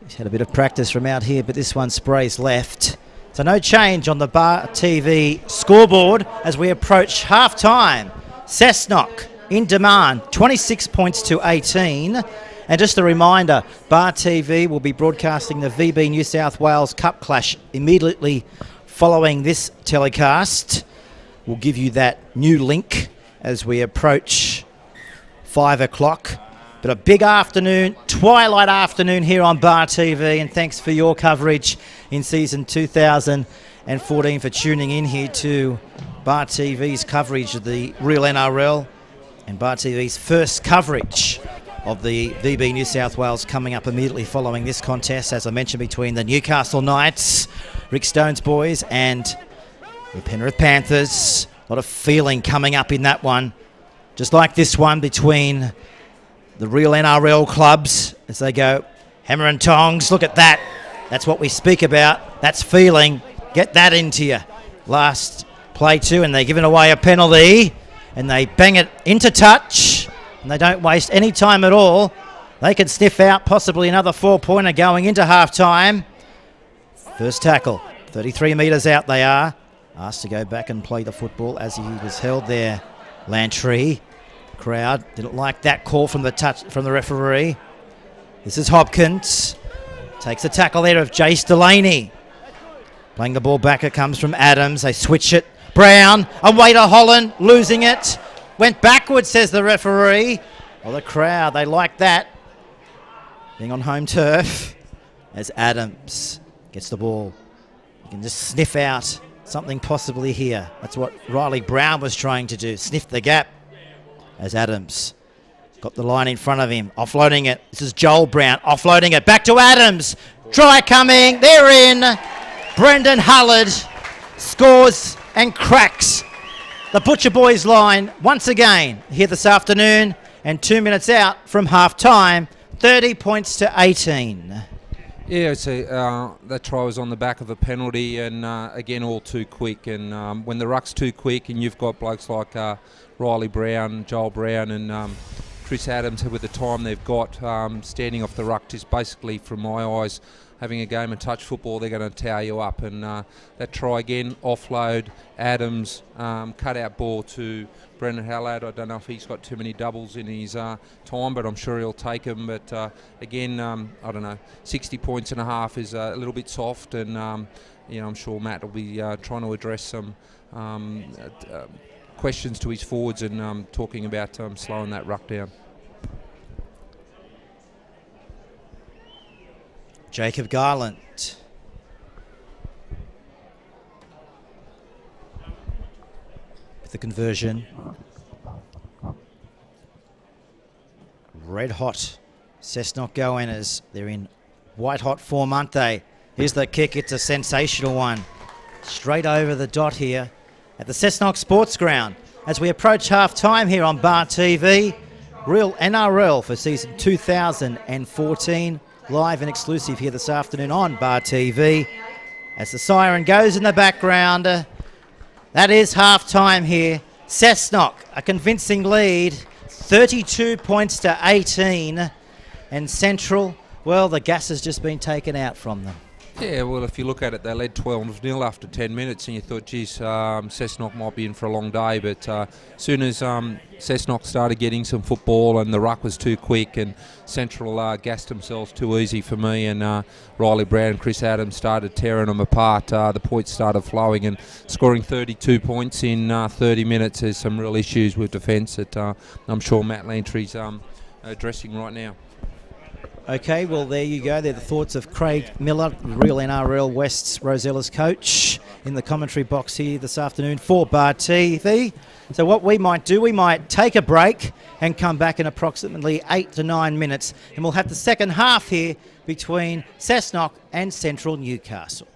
He's had a bit of practice from out here, but this one sprays left. So no change on the Bar TV scoreboard as we approach half time. Cessnock in demand, 26 points to 18. And just a reminder, Bar TV will be broadcasting the VB New South Wales Cup Clash immediately following this telecast. We'll give you that new link as we approach 5 o'clock. But a big afternoon, twilight afternoon here on Bar TV, and thanks for your coverage in season 2014 for tuning in here to Bar TV's coverage of the real NRL and Bar TV's first coverage of the VB New South Wales coming up immediately following this contest, as I mentioned, between the Newcastle Knights, Rick Stone's boys, and the Penrith Panthers. A lot of feeling coming up in that one, just like this one between the real NRL clubs as they go hammer and tongs. Look at that. That's what we speak about. That's feeling. Get that into you. Last play too, and they're giving away a penalty, and they bang it into touch. and they don't waste any time at all. They can sniff out possibly another 4-pointer going into half-time. First tackle, 33 metres out they are. Asked to go back and play the football as he was held there. Lantry. Crowd didn't like that call from the referee. This is Hopkins. Takes a tackle there of Jace Delaney. Playing the ball back, it comes from Adams. They switch it. Brown, away to Holland, losing it. Went backwards, says the referee. Well, the crowd, they like that. Being on home turf. As Adams gets the ball. You can just sniff out something possibly here. That's what Riley Brown was trying to do. Sniff the gap. As Adams got the line in front of him. Offloading it. This is Joel Brown. Offloading it. Back to Adams. Try coming. They're in. Brendan Hullard scores and cracks the Butcher Boys line once again here this afternoon, and 2 minutes out from half time, 30 points to 18. Yeah, that try was on the back of a penalty, and again, all too quick. And when the ruck's too quick, and you've got blokes like Riley Brown, Joel Brown, and Chris Adams with the time they've got standing off the ruck, just basically, from my eyes, having a game of touch football, they're going to tower you up. And that try again, offload, Adams, cut out ball to Brendan Hallard. I don't know if he's got too many doubles in his time, but I'm sure he'll take them. But again, I don't know, 60 points and a half is a little bit soft, and you know, I'm sure Matt will be trying to address some questions to his forwards and talking about slowing that ruck down. Jacob Garland. With the conversion. Red hot. Cessnock Goannas. They're in white hot form, aren't they? Here's the kick. It's a sensational one. Straight over the dot here at the Cessnock Sports Ground. As we approach half time here on Bar TV. Real NRL for season 2014. Live and exclusive here this afternoon on Bar TV. As the siren goes in the background, that is half time here. Cessnock, a convincing lead, 32 points to 18. And Central, well, the gas has just been taken out from them. Yeah, well, if you look at it, they led 12-0 after 10 minutes, and you thought, geez, Cessnock might be in for a long day. But as soon as Cessnock started getting some football and the ruck was too quick, and Central gassed themselves too easy for me, and Riley Brown and Chris Adams started tearing them apart, the points started flowing, and scoring 32 points in 30 minutes. There's some real issues with defence that I'm sure Matt Lantry's addressing right now. Okay, well, there you go. They're the thoughts of Craig Miller, real NRL West's Rosella's coach, in the commentary box here this afternoon for Bar TV. So what we might do, we might take a break and come back in approximately 8 to 9 minutes, and we'll have the second half here between Cessnock and Central Newcastle.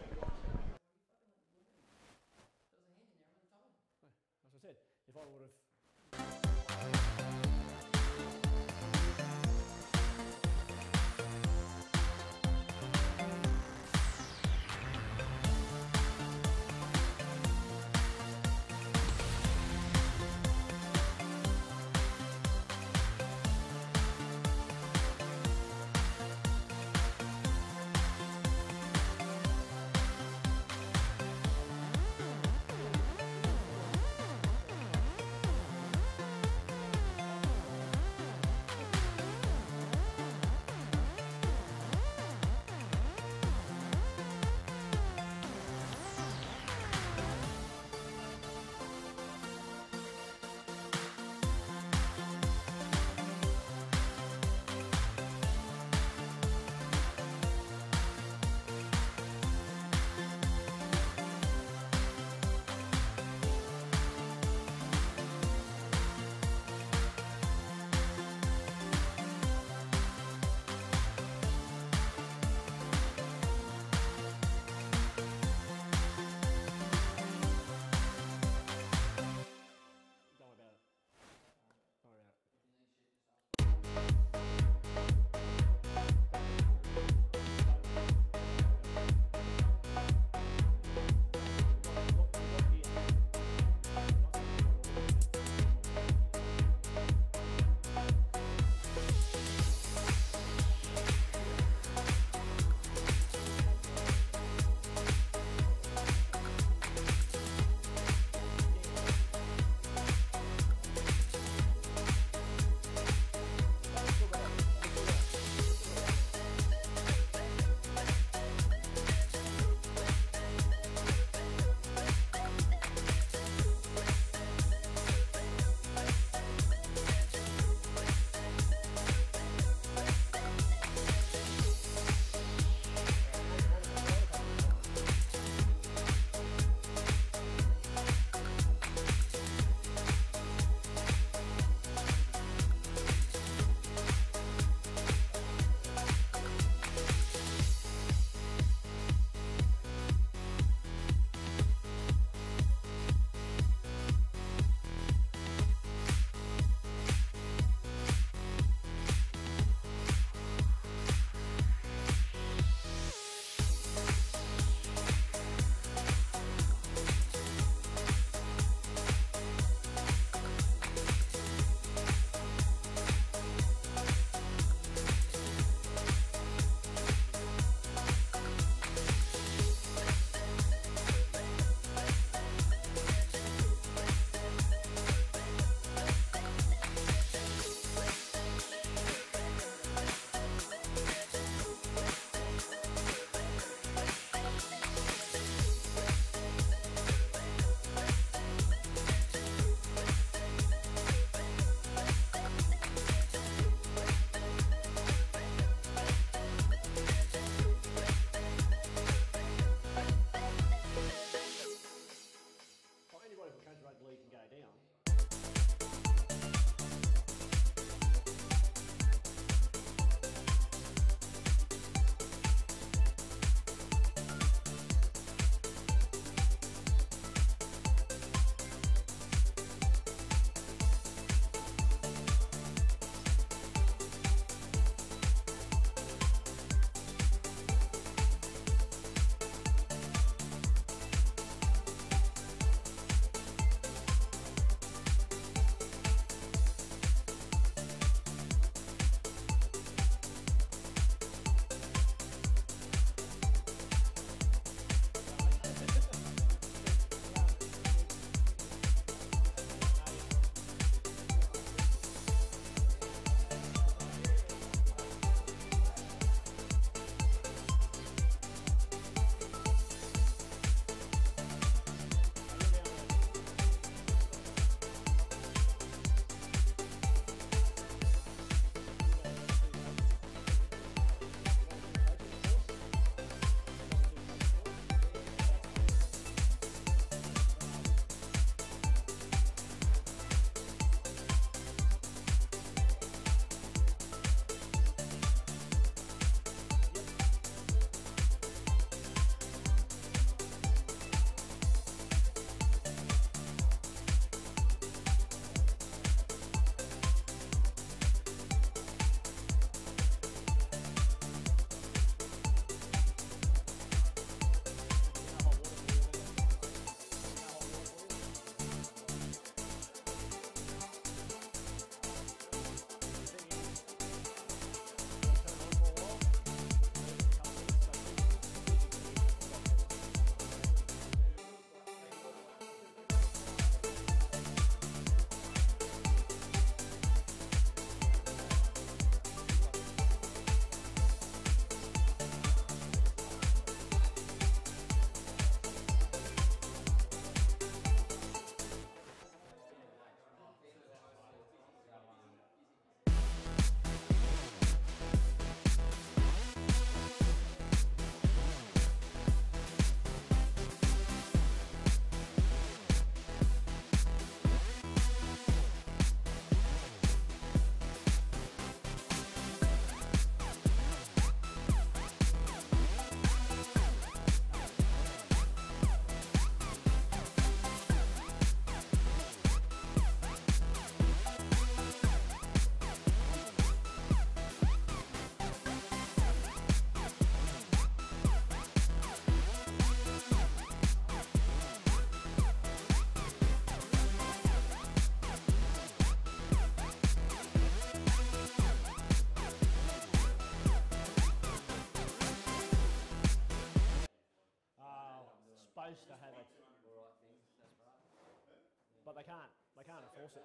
But they can't enforce it.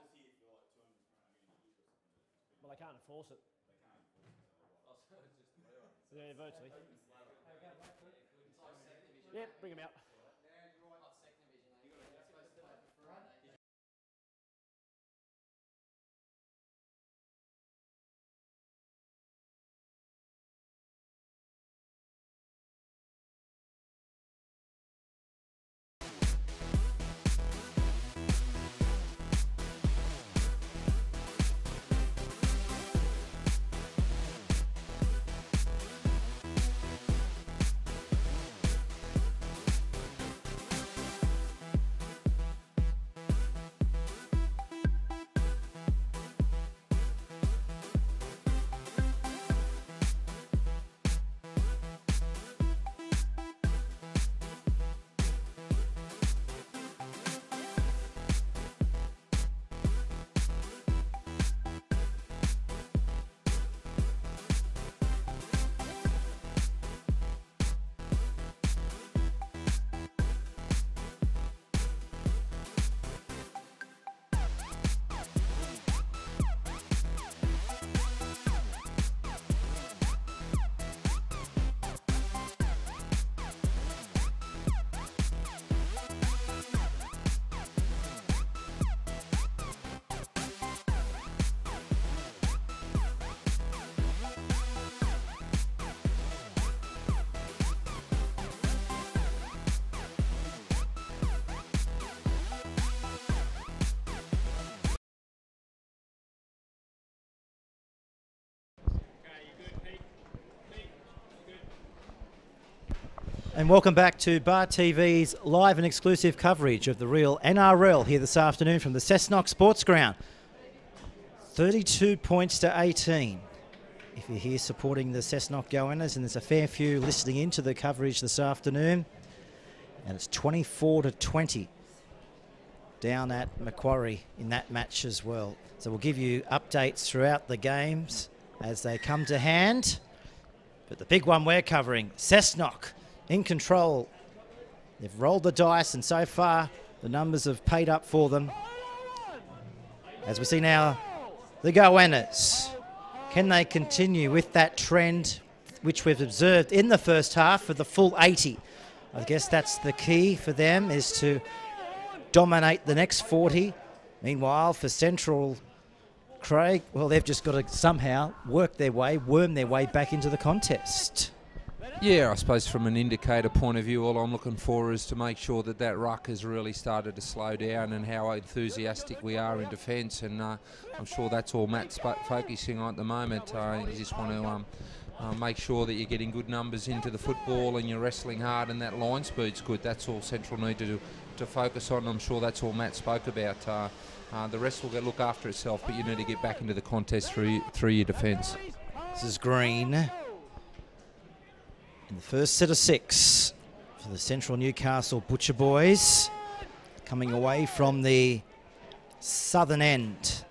Well, they can't enforce it. Yeah, virtually. Yeah, bring them out. And welcome back to Bar TV's live and exclusive coverage of the real NRL here this afternoon from the Cessnock Sports Ground. 32 points to 18. If you're here supporting the Cessnock Goannas, and there's a fair few listening into the coverage this afternoon, and it's 24 to 20 down at Macquarie in that match as well. So we'll give you updates throughout the games as they come to hand. But the big one we're covering, Cessnock in control. They've rolled the dice, and so far the numbers have paid up for them. As we see now, the Goannas. Can they continue with that trend which we've observed in the first half for the full 80? I guess that's the key for them, is to dominate the next 40. Meanwhile, for Central, Craig, well, they've just got to somehow work their way, worm their way back into the contest. Yeah, I suppose from an indicator point of view, all I'm looking for is to make sure that that ruck has really started to slow down and how enthusiastic we are in defence. And I'm sure that's all Matt's focusing on at the moment. You just want to make sure that you're getting good numbers into the football and you're wrestling hard and that line speed's good. That's all Central need to focus on. I'm sure that's all Matt spoke about. The rest will look after itself, but you need to get back into the contest through your defence. This is Green. In the first set of 6 for the Central Newcastle Butcher Boys, coming away from the southern end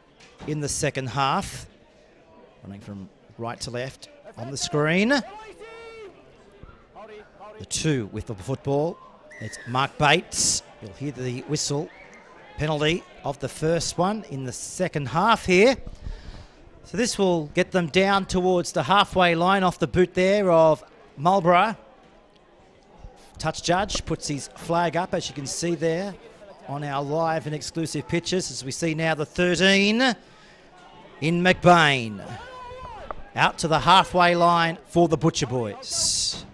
in the second half, running from right to left on the screen. The 2 with the football, it's Mark Bates. You'll hear the whistle, penalty of the first one in the second half here. So this will get them down towards the halfway line off the boot there of Marlborough. Touch judge puts his flag up, as you can see there on our live and exclusive pictures, as we see now the 13 in McBain. Out to the halfway line for the Butcher Boys.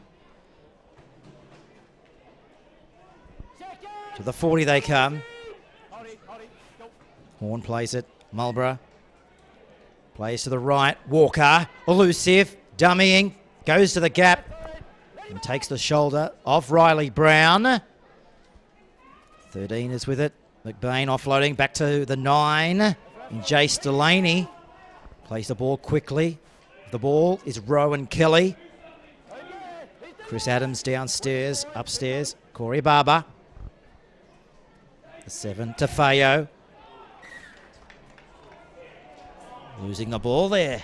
To the 40 they come. Horn plays it. Marlborough plays to the right. Walker, elusive, dummying, goes to the gap and takes the shoulder of Riley Brown. 13 is with it. McBain offloading back to the 9 in Jace Delaney. Plays the ball quickly. The ball is Rowan Kelly. Chris Adams downstairs, upstairs. Corey Barber. The 7 to Fayo. Losing the ball there.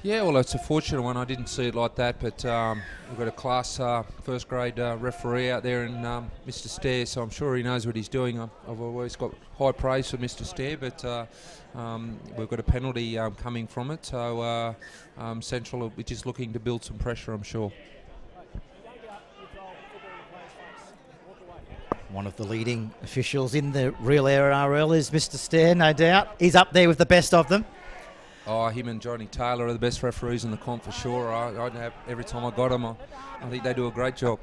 Yeah, well, it's a fortunate one. I didn't see it like that, but we've got a class first-grade referee out there in Mr. Stair, so I'm sure he knows what he's doing. I've always got high praise for Mr. Stair, but we've got a penalty coming from it, so Central will be just looking to build some pressure, I'm sure. One of the leading officials in the real NRL is Mr. Stair, no doubt. He's up there with the best of them. Oh, him and Johnny Taylor are the best referees in the comp for sure. I'd have, every time I got them, I think they do a great job.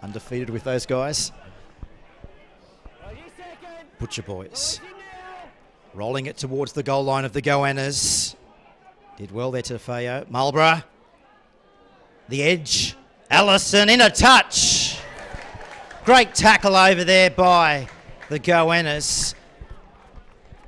Undefeated with those guys. Butcher Boys rolling it towards the goal line of the Goannas. Did well there to Feo. Marlborough. The edge. Allison in a touch. Great tackle over there by the Goannas.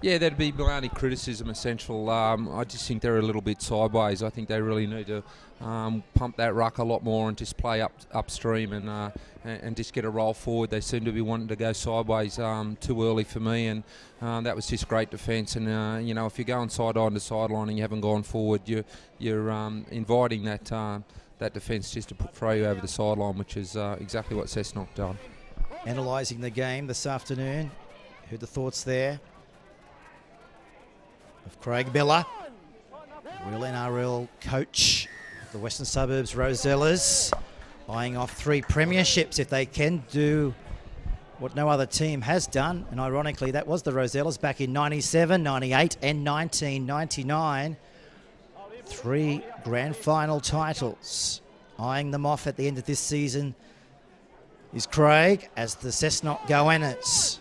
Yeah, that'd be my only criticism of Central. I just think they're a little bit sideways. I think they really need to pump that ruck a lot more and just play upstream and just get a roll forward. They seem to be wanting to go sideways too early for me, and that was just great defence. And you know, if you're going sideline to sideline and you haven't gone forward, you're inviting that defence just to throw you over the sideline, which is exactly what Cessnock done. Analysing the game this afternoon. Heard the thoughts there of Craig Miller, real NRL coach of the Western Suburbs Rosellas, eyeing off 3 premierships if they can do what no other team has done. And ironically, that was the Rosellas back in 97, 98 and 1999. 3 grand final titles. Eyeing them off at the end of this season is Craig as the Cessnock Goannas.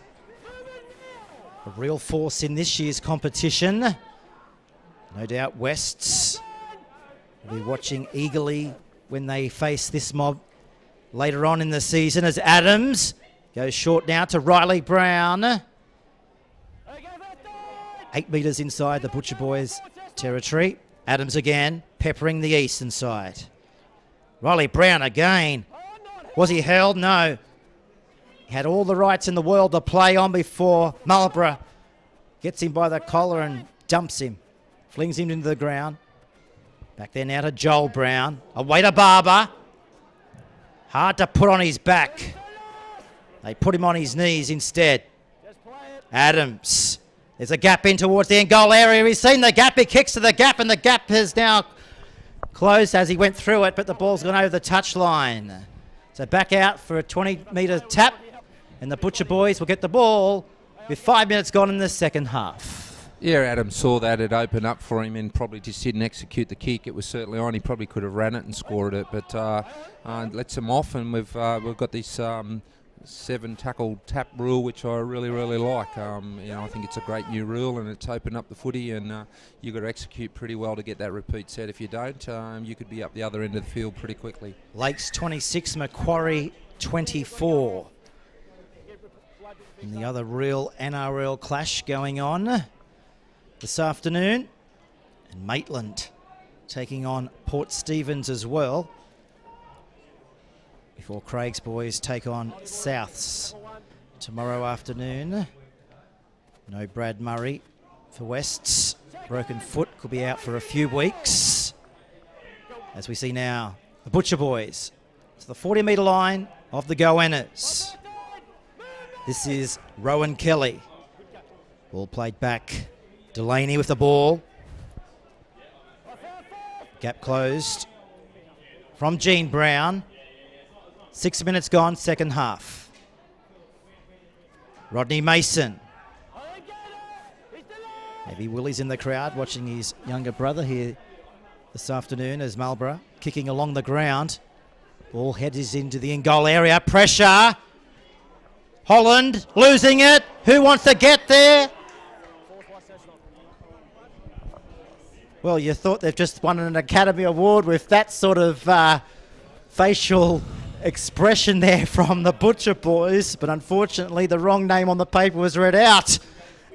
A real force in this year's competition. No doubt Wests will be watching eagerly when they face this mob later on in the season as Adams goes short now to Riley Brown. 8 metres inside the Butcher Boys territory. Adams again, peppering the eastern side. Riley Brown again. Was he held? No. He had all the rights in the world to play on before Marlborough gets him by the collar and dumps him. Flings him into the ground. Back there now to Joel Brown. Away to Barber. Hard to put on his back. They put him on his knees instead. Adams. There's a gap in towards the end goal area. He's seen the gap. He kicks to the gap, and the gap has now closed as he went through it, but the ball's gone over the touchline. So back out for a 20-metre tap, and the Butcher Boys will get the ball with 5 minutes gone in the second half. Yeah, Adams saw that. It opened up for him and probably just didn't execute the kick. It was certainly on. He probably could have ran it and scored it, but lets him off, and we've got this 7 tackle tap rule, which I really like. You know, I think it's a great new rule, and it's opened up the footy, and you've got to execute pretty well to get that repeat set. If you don't, you could be up the other end of the field pretty quickly. Lakes 26, Macquarie 24. And the other real NRL clash going on this afternoon. And Maitland taking on Port Stephens as well, before Craig's boys take on Souths tomorrow afternoon. No Brad Murray for Wests. Broken foot, could be out for a few weeks. As we see now, the Butcher Boys to the 40-metre line of the Goannas. This is Rowan Kelly. Ball played back. Delaney with the ball. Gap closed from Gene Brown. 6 minutes gone, second half. Rodney Mason. Maybe Willie's in the crowd watching his younger brother here this afternoon as Marlborough kicking along the ground. Ball heads into the in-goal area. Pressure. Holland losing it. Who wants to get there? Well, you thought they've just won an Academy Award with that sort of facial expression there from the Butcher Boys, but unfortunately the wrong name on the paper was read out.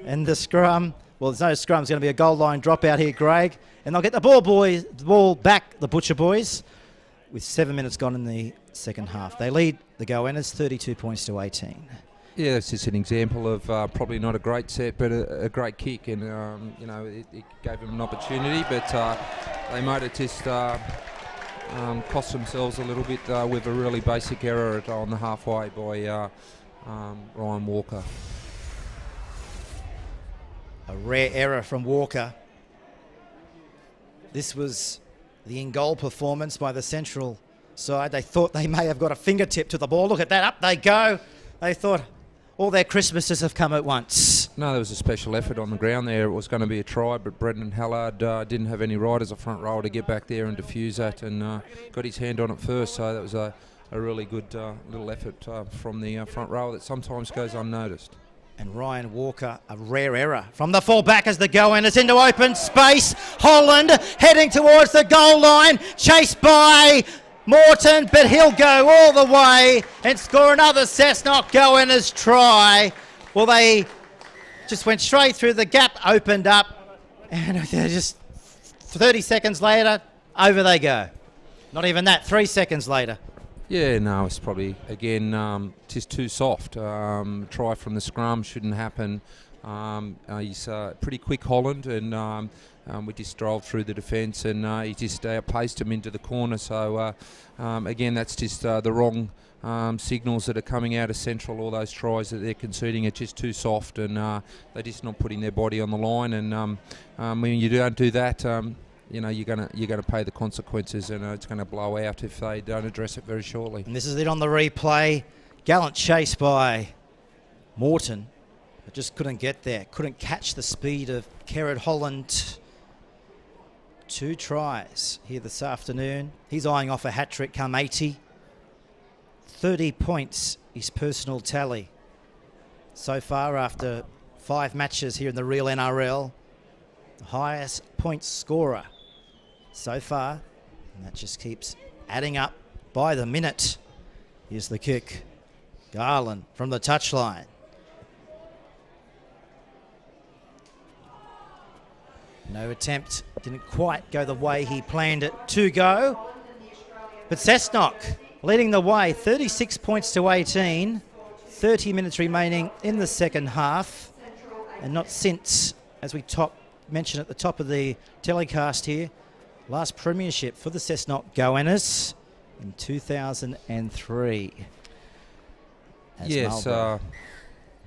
And the scrum, well, there's no scrum, it's going to be a goal line dropout here, Greg. And they'll get the ball back, the Butcher Boys, with 7 minutes gone in the second half. They lead the Goannas 32 points to 18. Yeah, it's just an example of probably not a great set, but a great kick, and you know, it gave them an opportunity, but they might have just cost themselves a little bit with a really basic error on the halfway by Ryan Walker. A rare error from Walker. This was the in-goal performance by the Central side. They thought they may have got a fingertip to the ball. Look at that, up they go. They thought all their Christmases have come at once. No, there was a special effort on the ground there. It was going to be a try, but Brendan Hallard didn't have any right as a front rower to get back there and defuse that, and got his hand on it first. So that was a really good little effort from the front rower that sometimes goes unnoticed. And Ryan Walker, a rare error from the full-back as the Goannas into open space. Holland heading towards the goal line, chased by Morton, but he'll go all the way and score another Cessnock Goannas try. Well, they just went straight through, the gap opened up, and they're just 30 seconds later, over they go. Not even that, 3 seconds later. Yeah, no, it's probably, again, just too soft. Try from the scrum shouldn't happen. He's pretty quick, Holland, and we just drove through the defence, and he just outpaced him into the corner. So, again, that's just the wrong signals that are coming out of Central. All those tries that they're conceding are just too soft, and they're just not putting their body on the line. And when you don't do that, you know, you're gonna pay the consequences, and it's going to blow out if they don't address it very shortly. And this is it on the replay. Gallant chase by Morton, but just couldn't get there. Couldn't catch the speed of Kerrod Holland. 2 tries here this afternoon. He's eyeing off a hat-trick come 80. 30 points, his personal tally. So far after 5 matches here in the real NRL, the highest point scorer so far, and that just keeps adding up by the minute. Here's the kick. Garland from the touchline. No attempt, didn't quite go the way he planned it to go. But Cessnock leading the way, 36 points to 18. 30 minutes remaining in the second half. And not since, as we mentioned at the top of the telecast here, last premiership for the Cessnock Goannas in 2003. As yes, Marlborough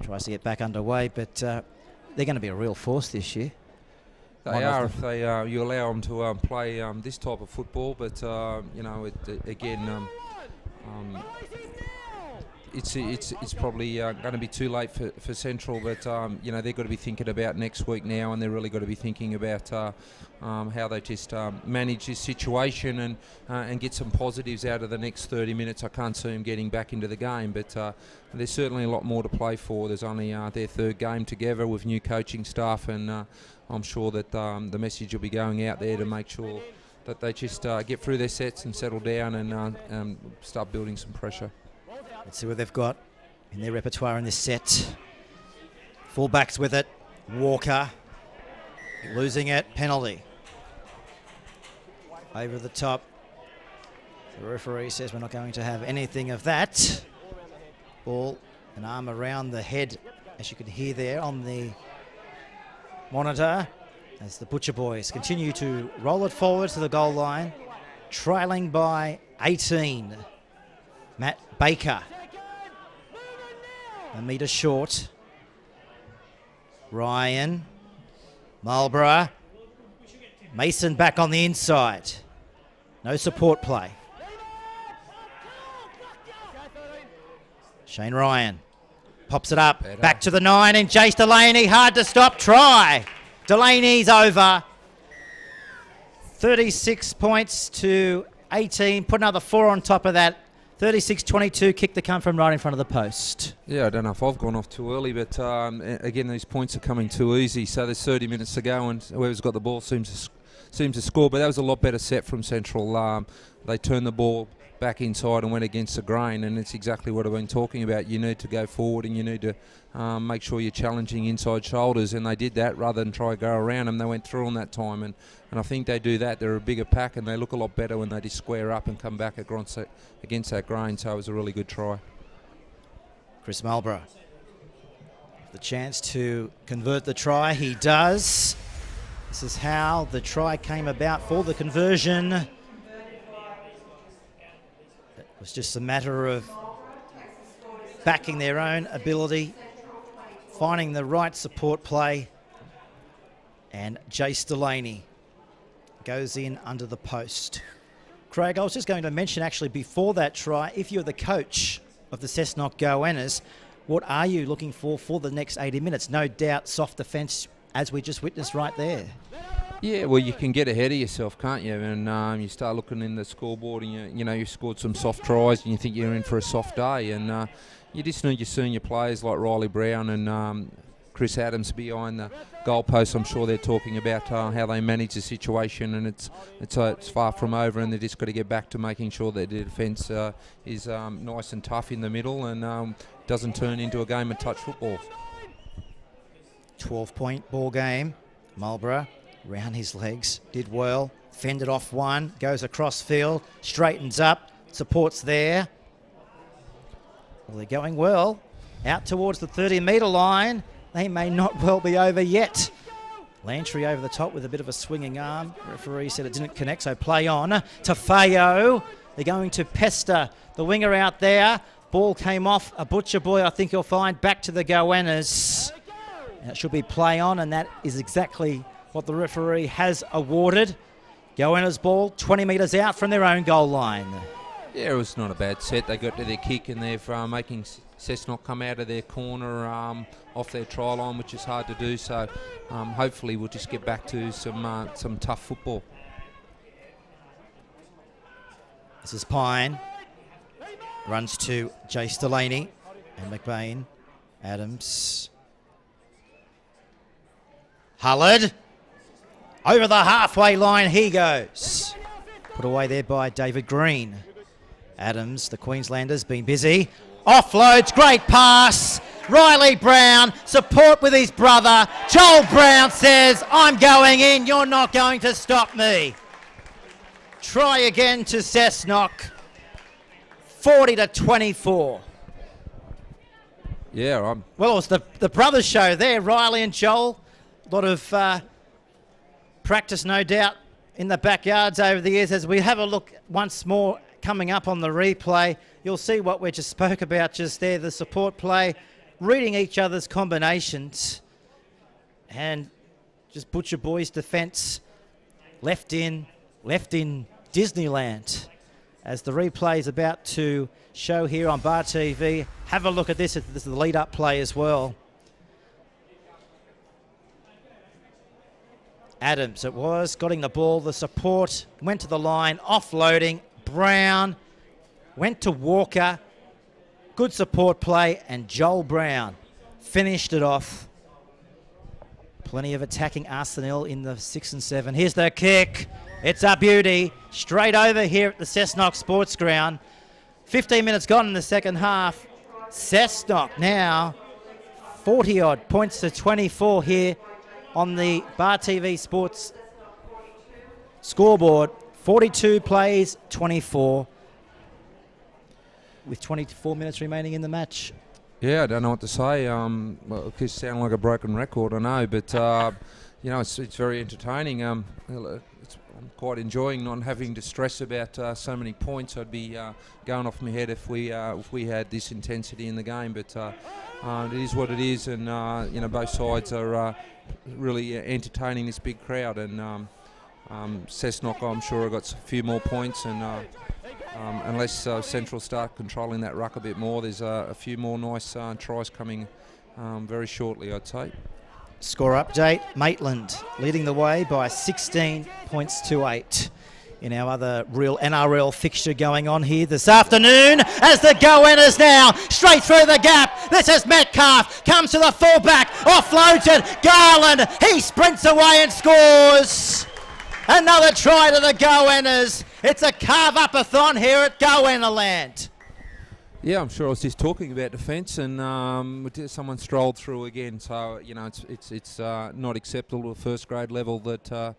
tries to get back underway, but they're going to be a real force this year. They are if they you allow them to play this type of football, but you know, again, it's probably going to be too late for Central, but you know, they've got to be thinking about next week now, and they're really got to be thinking about how they just manage this situation and get some positives out of the next 30 minutes. I can't see them getting back into the game, but there's certainly a lot more to play for. There's only their 3rd game together with new coaching staff, and I'm sure that the message will be going out there to make sure that they just get through their sets and settle down and start building some pressure. Let's see what they've got in their repertoire in this set. Fullbacks with it. Walker losing it. Penalty. Over the top. The referee says we're not going to have anything of that. Ball, an arm around the head, as you can hear there on the monitor, as the Butcher Boys continue to roll it forward to the goal line, trailing by 18. Matt Baker, a metre short. Ryan, Marlborough, Mason back on the inside. No support play. Shane Ryan pops it up, back to the 9, and Jace Delaney, hard to stop, try. Delaney's over. 36 points to 18, put another 4 on top of that. 36-22, kick to come from right in front of the post. Yeah, I don't know if I've gone off too early, but again, these points are coming too easy. So there's 30 minutes to go, and whoever's got the ball seems to score. But that was a lot better set from Central. They turned the ball back inside and went against the grain, and it's exactly what I've been talking about. You need to go forward, and you need to make sure you're challenging inside shoulders, and they did that rather than try to go around them. They went through on that time, and I think they do that. They're a bigger pack, and they look a lot better when they just square up and come back against that grain. So it was a really good try. Chris Marlborough The chance to convert the try, he does. This is how the try came about for the conversion. It was just a matter of backing their own ability, finding the right support play, and Jace Delaney goes in under the post. Craig, I was just going to mention actually before that try, if you're the coach of the Cessnock Goannas, what are you looking for the next 80 minutes? No doubt soft defence, as we just witnessed right there. Yeah, well, you can get ahead of yourself, can't you? And you start looking in the scoreboard and, you scored some soft tries and you think you're in for a soft day. And you just need your senior players like Riley Brown and Chris Adams behind the goalpost. I'm sure they're talking about how they manage the situation, and it's far from over, and they've just got to get back to making sure that the defence is nice and tough in the middle and doesn't turn into a game of touch football. 12-point ball game. Marlborough round his legs, did well, fended off one, goes across field, straightens up, supports there. Well, they're going well. Out towards the 30-metre line. They may not well be over yet. Lantry over the top with a bit of a swinging arm. Referee said it didn't connect, so play on. Tafeo. They're going to pester the winger out there. Ball came off. A butcher boy, I think you'll find, back to the Goannas. And it should be play on, and that is exactly what the referee has awarded. Goannas ball 20 metres out from their own goal line. Yeah, it was not a bad set. They got to their kick and they're making Cessnock come out of their corner off their try line, which is hard to do. So hopefully we'll just get back to some tough football. This is Pine. Runs to Jace Delaney and McBain. Adams. Hullard. Over the halfway line he goes. Put away there by David Green. Adams, the Queenslander's been busy. Offloads, great pass. Riley Brown, support with his brother. Joel Brown says, I'm going in, you're not going to stop me. Try again to Cessnock. 40-24. Yeah, well, it was the brothers' show there, Riley and Joel. A lot of practice, no doubt, in the backyards over the years. As we have a look once more coming up on the replay, you'll see what we just spoke about just there, the support play, reading each other's combinations, and just Butcher Boys' defence left in Disneyland. As the replay is about to show here on Bar TV, have a look at this. This is the lead-up play as well. Adams, it was, getting the ball, the support, went to the line, offloading, Brown, went to Walker, good support play, and Joel Brown finished it off. Plenty of attacking arsenal in the 6 and 7. Here's the kick. It's a beauty. Straight over here at the Cessnock Sports Ground. 15 minutes gone in the second half. Cessnock now 40-odd points to 24 here on the Bar TV Sports scoreboard. 42 plays, 24, with 24 minutes remaining in the match. Yeah, I don't know what to say. Well, it could sound like a broken record, I know, but it's very entertaining. I'm quite enjoying not having to stress about so many points. I'd be going off my head if we had this intensity in the game, but it is what it is, and both sides are really entertaining this big crowd, and Cessnock, I'm sure, have got a few more points, and unless Central start controlling that ruck a bit more, there's a few more nice tries coming very shortly, I'd say. Score update, Maitland leading the way by 16 points to 8 in our other real NRL fixture going on here this afternoon, as the Goannas now straight through the gap. This is Metcalf, comes to the fullback, offloads it, Garland, he sprints away and scores. Another try to the Goannas. It's a carve-up-a-thon here at Goannaland. Yeah, I'm sure I was just talking about defence, and someone strolled through again. So it's not acceptable at first grade level that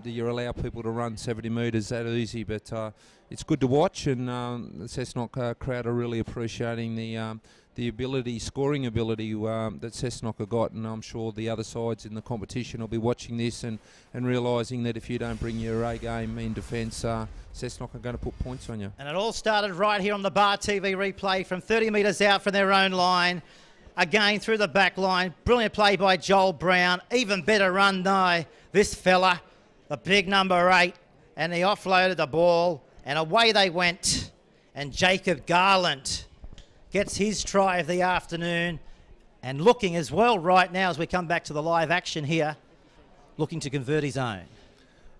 you allow people to run 70 metres that easy. But it's good to watch, and the Cessnock crowd are really appreciating the ability, scoring ability that Cessnock have got, and I'm sure the other sides in the competition will be watching this and realising that if you don't bring your A game in defence, Cessnock are going to put points on you. And it all started right here on the Bar TV replay from 30 metres out from their own line. Again through the back line. Brilliant play by Joel Brown. Even better run by this fella, the big number 8. And he offloaded the ball and away they went. And Jacob Garland gets his try of the afternoon, and looking as well right now as we come back to the live action here, looking to convert his own.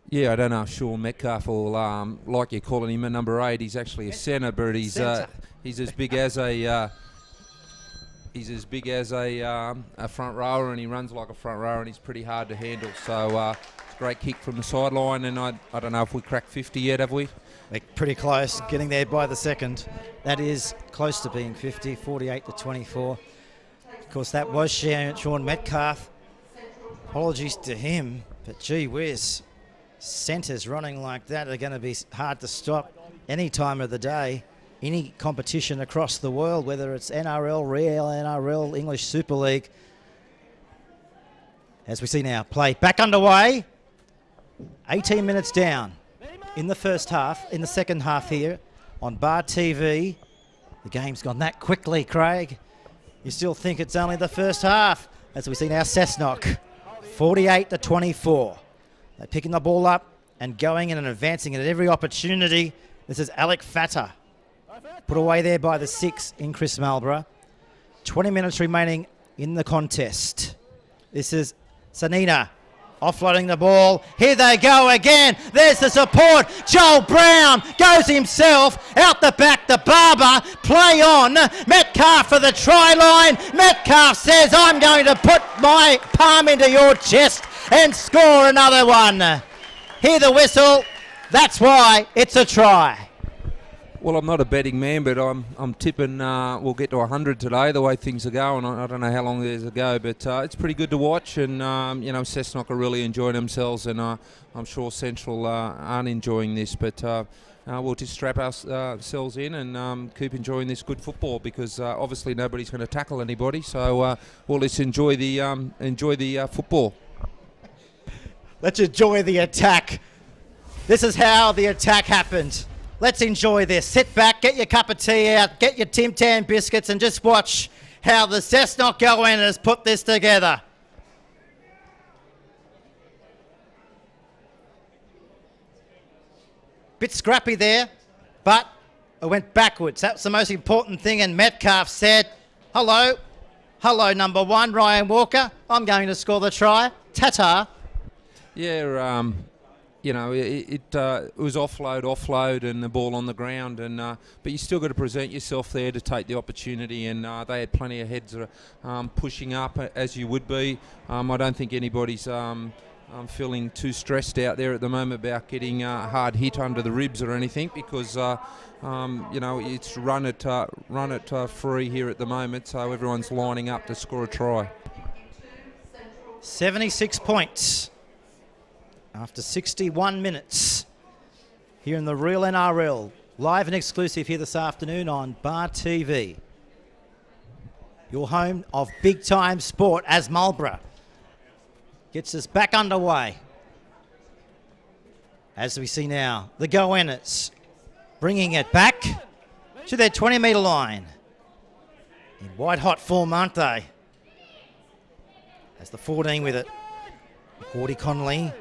Yeah, I don't know if Sean Metcalf will, like you're calling him a number 8, he's actually a centre, but he's as big as a front rower, and he runs like a front rower, and he's pretty hard to handle. So it's a great kick from the sideline, and I don't know if we cracked 50 yet, have we? They're pretty close, getting there by the second. That is close to being 50, 48-24. Of course, that was Sean Metcalf. Apologies to him, but gee whiz, centres running like that are going to be hard to stop any time of the day, any competition across the world, whether it's NRL, Real NRL, English Super League. As we see now, play back underway. 18 minutes down in the first half, in the second half here on Bar TV. The game's gone that quickly, Craig. You still think it's only the first half. As we see now, Cessnock, 48-24. They're picking the ball up and going in and advancing it at every opportunity. This is Alec Fatter, put away there by the 6 in Chris Marlborough. 20 minutes remaining in the contest. This is Sanina offloading the ball. Here they go again. There's the support. Joel Brown goes himself out the back. The Barber play on. Metcalf for the try line. Metcalf says, I'm going to put my palm into your chest and score another one. Hear the whistle. That's why it's a try. Well, I'm not a betting man, but I'm tipping we'll get to 100 today, the way things are going. I don't know how long there's to go, but it's pretty good to watch. And, you know, Cessnock are really enjoying themselves, and I'm sure Central aren't enjoying this. But we'll just strap ourselves in and keep enjoying this good football, because obviously nobody's going to tackle anybody. So we'll just enjoy the football. Let's enjoy the attack. This is how the attack happened. Let's enjoy this. Sit back, get your cup of tea out, get your Tim Tam biscuits, and just watch how the Cessnock Goannas put this together. Bit scrappy there, but it went backwards. That's the most important thing, and Metcalf said, hello, number 1, Ryan Walker. I'm going to score the try. Ta-ta. Yeah, you know, it was offload, and the ball on the ground, and but you still got to present yourself there to take the opportunity, and they had plenty of heads pushing up, as you would be. I don't think anybody's feeling too stressed out there at the moment about getting hard hit under the ribs or anything, because you know, it's run it free here at the moment, so everyone's lining up to score a try. 76 points. After 61 minutes here in the Real NRL, live and exclusive here this afternoon on Bar TV. Your home of big time sport, as Marlborough gets us back underway. As we see now, the Goannas bringing it back to their 20-metre line. In white hot form, aren't they? As the 14 with it, Gordy Connolly.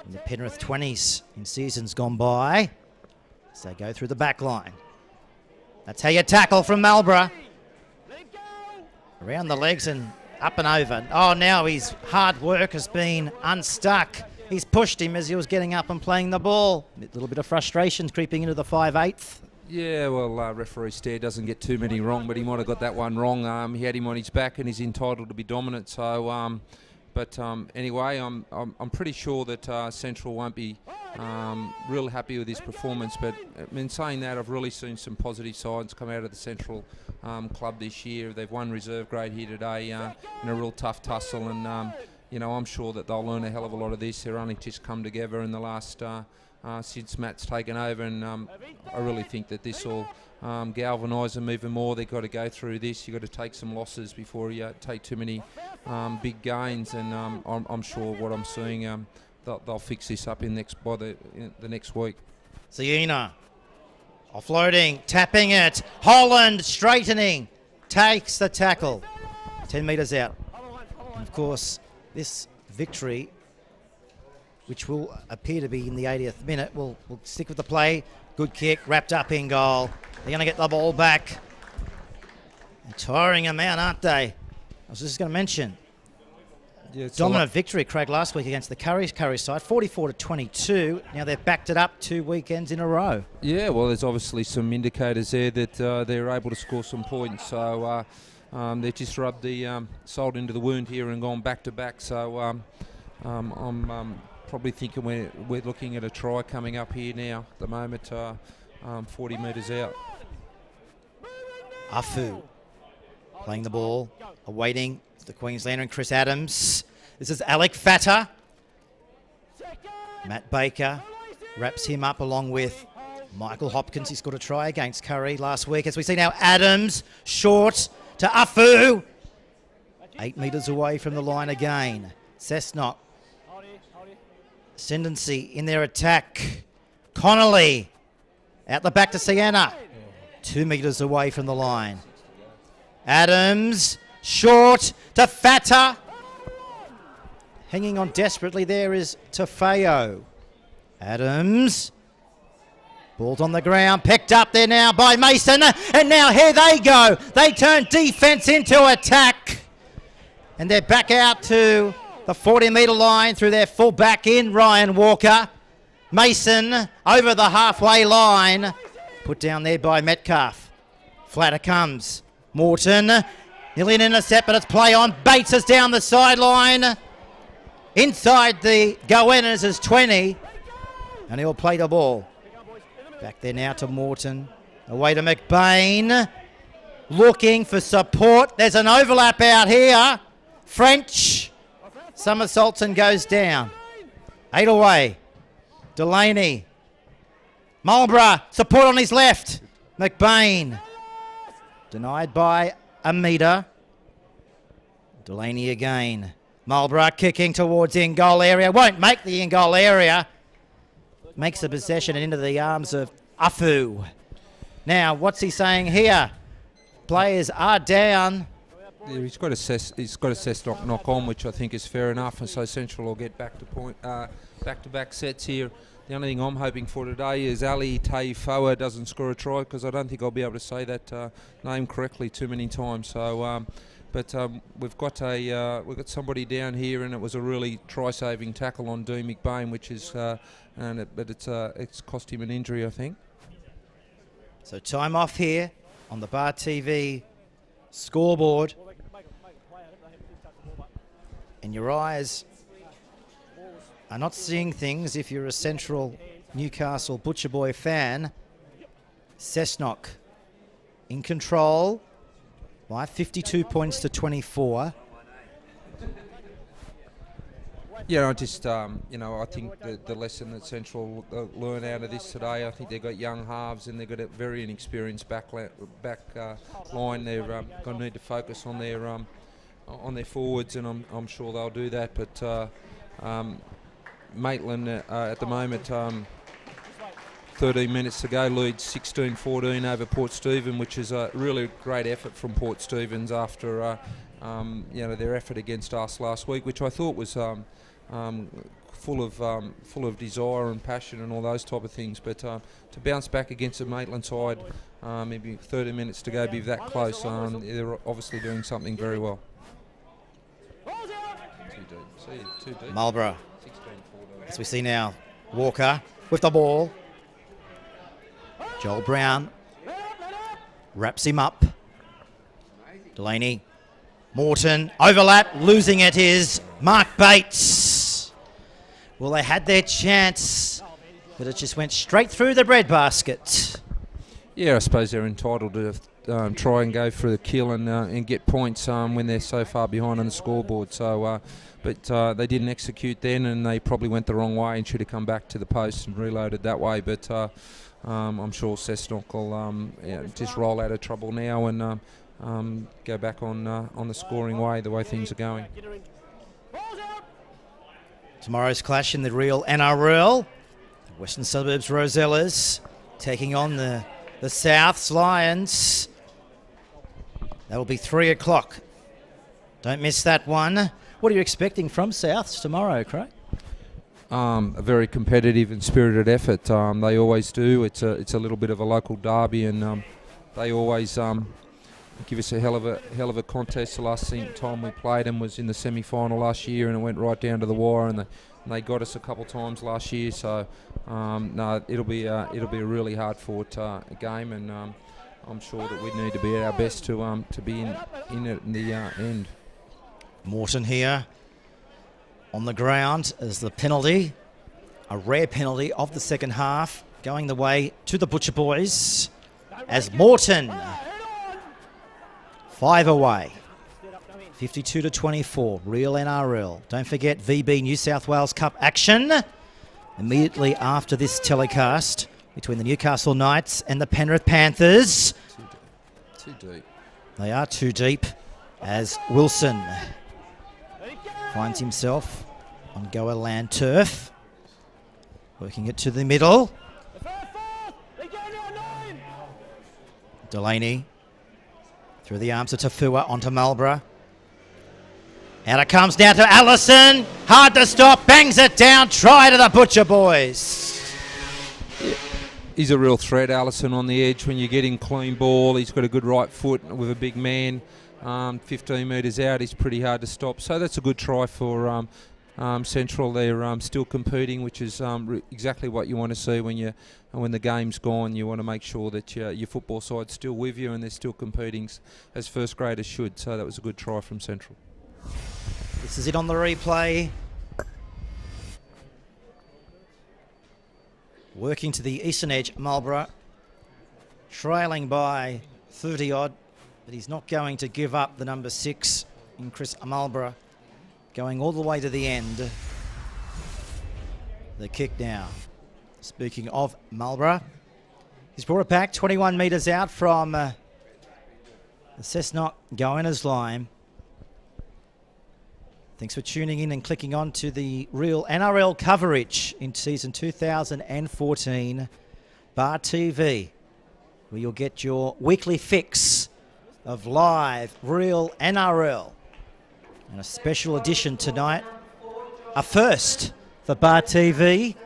In the Penrith 20s in seasons gone by, as they go through the back line. That's how you tackle from Marlborough. Around the legs and up and over. Oh, now his hard work has been unstuck. He's pushed him as he was getting up and playing the ball. A little bit of frustration creeping into the 5/8. Yeah, well, referee Stair doesn't get too many wrong, but he might have got that one wrong. He had him on his back, and he's entitled to be dominant. So, but anyway, I'm pretty sure that Central won't be real happy with his performance. But in saying that, I've really seen some positive signs come out of the Central club this year. They've won reserve grade here today in a real tough tussle, and you know, I'm sure that they'll learn a hell of a lot of this. They're only just come together in the last since Matt's taken over, and I really think that this will galvanise them even more. They've got to go through this. You've got to take some losses before you take too many big gains. And I'm sure what I'm seeing, they'll fix this up in the next week. Siena offloading, tapping it. Holland straightening, takes the tackle. 10 metres out. And of course, this victory, which will appear to be in the 80th minute, will stick with the play. Good kick, wrapped up in goal. They're going to get the ball back. They're tiring them out, aren't they? I was just going to mention. Yeah, Dominant victory, Craig, last week against the Curry side, 44-22. Now they've backed it up 2 weekends in a row. Yeah, well, there's obviously some indicators there that they're able to score some points. So they've just rubbed the salt into the wound here and gone back to back. So I'm probably thinking we're looking at a try coming up here now at the moment, 40 metres out. Afu playing the ball, awaiting the Queenslander and Chris Adams. This is Alec Fatter. Matt Baker wraps him up along with Michael Hopkins. He scored a try against Curry last week. As we see now, Adams short to Afu. 8 metres away from the line again. Cessnock. Ascendancy in their attack. Connolly out the back to Siena. 2 metres away from the line. Adams short to Fatter. Hanging on desperately there is Tafeo. Adams. Ball's on the ground, picked up there now by Mason, and now here they go. They turn defence into attack. And they're back out to the 40-metre line through their full back in, Ryan Walker. Mason over the halfway line. Put down there by Metcalf. Flatter comes. Morton. Nearly an intercept, but it's play on. Bates is down the sideline. Inside the Goannas' 20. And he'll play the ball. Back there now to Morton. Away to McBain. Looking for support. There's an overlap out here. French. Somersaults and goes down. 8 away. Delaney. Marlborough. Support on his left. McBain. Denied by a metre. Delaney again. Marlborough kicking towards the in-goal area. Won't make the in-goal area. Makes the possession and into the arms of Afu. Now, what's he saying here? Players are down. Yeah, he's got a Cessnock knock on, which I think is fair enough, and so Central will get back-to-back sets here. The only thing I'm hoping for today is Ali Taifoa doesn't score a try, because I don't think I'll be able to say that name correctly too many times. So, we've got somebody down here, and it was a really try-saving tackle on Dean McBain, which is, it's cost him an injury, I think. So time off here on the Bar TV scoreboard. And your eyes are not seeing things if you're a Central Newcastle Butcher Boy fan. Cessnock in control by 52 points to 24. Yeah, I just, I think the lesson that Central learn out of this today, I think they've got young halves and they've got a very inexperienced back line. They're going to need to focus on their forwards, and I'm sure they'll do that. But Maitland at the moment, 13 minutes to go, leads 16-14 over Port Stephens, which is a really great effort from Port Stephens after their effort against us last week, which I thought was full of desire and passion and all those type of things. But to bounce back against the Maitland side, maybe 30 minutes to go, be that close, they're obviously doing something very well. Too deep. Marlborough, as we see now, Walker with the ball. Joel Brown wraps him up. Delaney, Morton, overlap, losing it is Mark Bates. Well, they had their chance, but it just went straight through the breadbasket. Yeah, I suppose they're entitled to try and go for the kill and get points when they're so far behind on the scoreboard. So, but they didn't execute then, and they probably went the wrong way and should have come back to the post and reloaded that way. But I'm sure Cessnock will just roll out of trouble now and go back on the scoring way, the way things are going. Tomorrow's clash in the real NRL. The Western Suburbs Rosellas taking on the Souths Lions. That will be 3 o'clock. Don't miss that one. What are you expecting from Souths tomorrow, Craig? A very competitive and spirited effort. They always do. It's a little bit of a local derby, and they always give us a hell of a contest. The last time we played them was in the semi-final last year, and it went right down to the wire, and they got us a couple times last year. So no, it'll be a really hard-fought game, and I'm sure that we need to be at our best to be in it in the end. Morton here on the ground as the penalty, a rare penalty of the second half, going the way to the Butcher Boys as Morton 5 away, 52-24, real NRL. Don't forget VB New South Wales Cup action immediately after this telecast between the Newcastle Knights and the Penrith Panthers. Too deep. They are too deep as Wilson finds himself on Goa land turf, working it to the middle. Delaney through the arms of Tafua onto Marlborough. Out it comes down to Allison. Hard to stop, bangs it down, try to the Butcher Boys. Yeah. He's a real threat, Allison, on the edge when you're getting clean ball. He's got a good right foot with a big man. 15 metres out, he's pretty hard to stop. So that's a good try for Central. They're still competing, which is exactly what you want to see when the game's gone. You want to make sure that your football side's still with you and they're still competing as first graders should. So that was a good try from Central. This is it on the replay. Working to the eastern edge, Marlborough trailing by 30-odd, but he's not going to give up the number 6 in Chris Marlborough, going all the way to the end. The kick now. Speaking of Marlborough, he's brought it back 21 metres out from the Cessnock Goannas line. Thanks for tuning in and clicking on to the real NRL coverage in season 2014. Bar TV, where you'll get your weekly fix of live real NRL. And a special edition tonight, a first for Bar TV.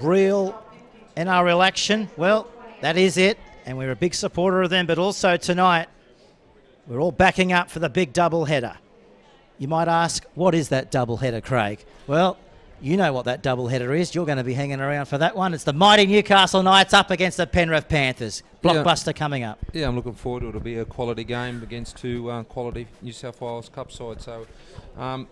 Real NRL action, well, that is it. And we're a big supporter of them, but also tonight, we're all backing up for the big double header. You might ask, what is that double header, Craig? Well, you know what that double header is. You're going to be hanging around for that one. It's the mighty Newcastle Knights up against the Penrith Panthers. Blockbuster coming up. Yeah, I'm looking forward to it. It'll be a quality game against two quality New South Wales Cup sides. So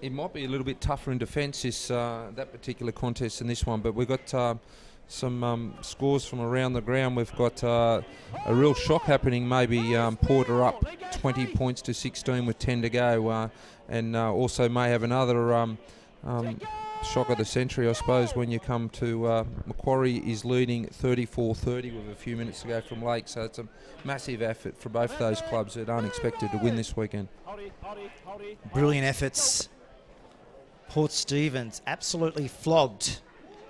it might be a little bit tougher in defence, that particular contest than this one. But we've got some scores from around the ground. We've got a real shock happening. Maybe Porter up 20 points to 16 with 10 to go. And also may have another shock of the century, I suppose, when you come to Macquarie is leading 34-30 with a few minutes to go from Lake. So it's a massive effort for both those clubs that aren't expected to win this weekend. Brilliant efforts. Port Stephens absolutely flogged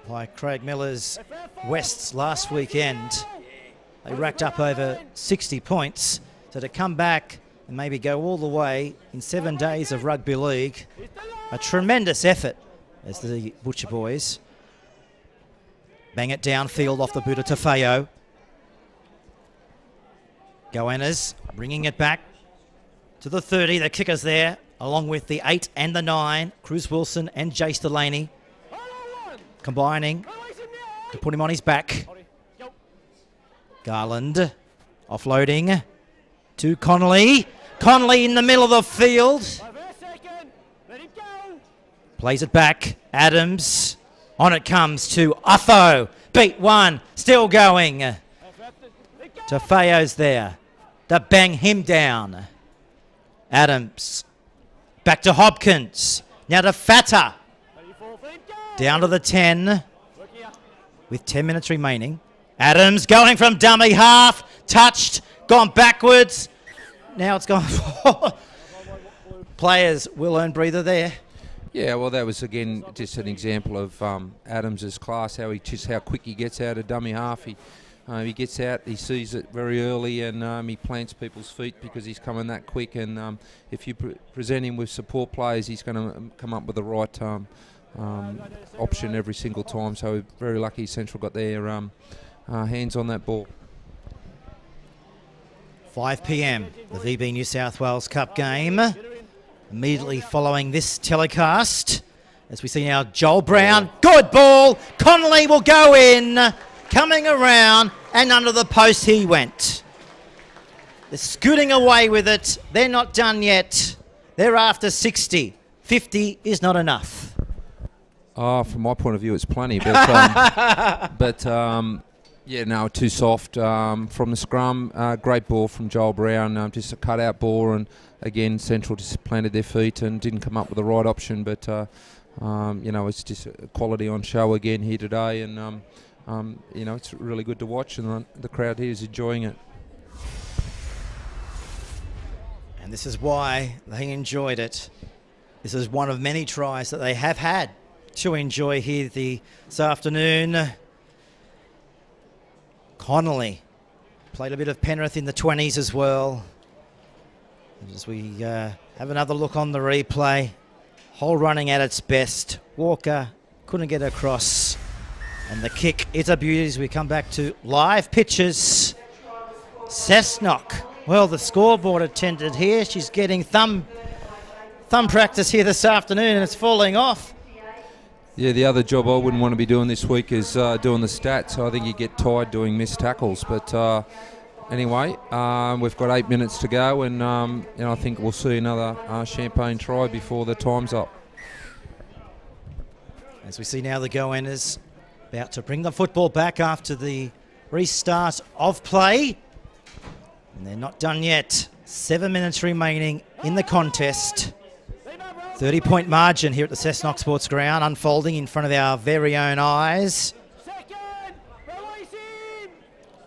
by Craig Miller's Wests last weekend. They racked up over 60 points. So to come back and maybe go all the way in 7 days of rugby league, a tremendous effort as the Butcher Boys bang it downfield off the boot of Tafeo. Goannas bringing it back to the 30. The kicker's there, along with the 8 and the 9, Cruz Wilson and Jace Delaney, combining to put him on his back. Garland offloading to Connolly. Connolly in the middle of the field. Plays it back. Adams. On it comes to Utho. Beat one. Still going. Tafeo's there to bang him down. Adams. Back to Hopkins. Now to Fatta. 34 feet, go! Down to the 10 Work here. with 10 minutes remaining. Adams going from dummy half. Touched. Gone backwards. Now it's gone. Players will earn breather there. Yeah, well, that was again just an example of Adams's class. How quick he gets out of dummy half. He gets out, he sees it very early, and he plants people's feet because he's coming that quick. And if you present him with support players, he's going to come up with the right option every single time. So very lucky Central got their hands on that ball. 5 p.m. the VB New South Wales Cup game. Immediately following this telecast, as we see now Joel Brown, good ball. Connolly will go in, coming around, and under the post he went. They're scooting away with it. They're not done yet. They're after 60. 50 is not enough. From my point of view, it's plenty, but yeah, no, too soft from the scrum. Great ball from Joel Brown, just a cut-out ball, and again, Central just planted their feet and didn't come up with the right option. But you know, it's just quality on show again here today, and you know, it's really good to watch, and the crowd here is enjoying it. And this is why they enjoyed it. This is one of many tries that they have had to enjoy here this afternoon. Connolly played a bit of Penrith in the 20s as well. As we have another look on the replay, hole running at its best. Walker couldn't get across, and the kick is a beauty as we come back to live pitches. Cessnock, well, the scoreboard attendant here, she's getting thumb practice here this afternoon, and it's falling off. Yeah, the other job I wouldn't want to be doing this week is doing the stats. I think you get tired doing missed tackles. But anyway, we've got 8 minutes to go, and I think we'll see another champagne try before the time's up. As we see now the Goannas about to bring the football back after the restart of play. And they're not done yet. 7 minutes remaining in the contest. 30-point margin here at the Cessnock Sports Ground, unfolding in front of our very own eyes.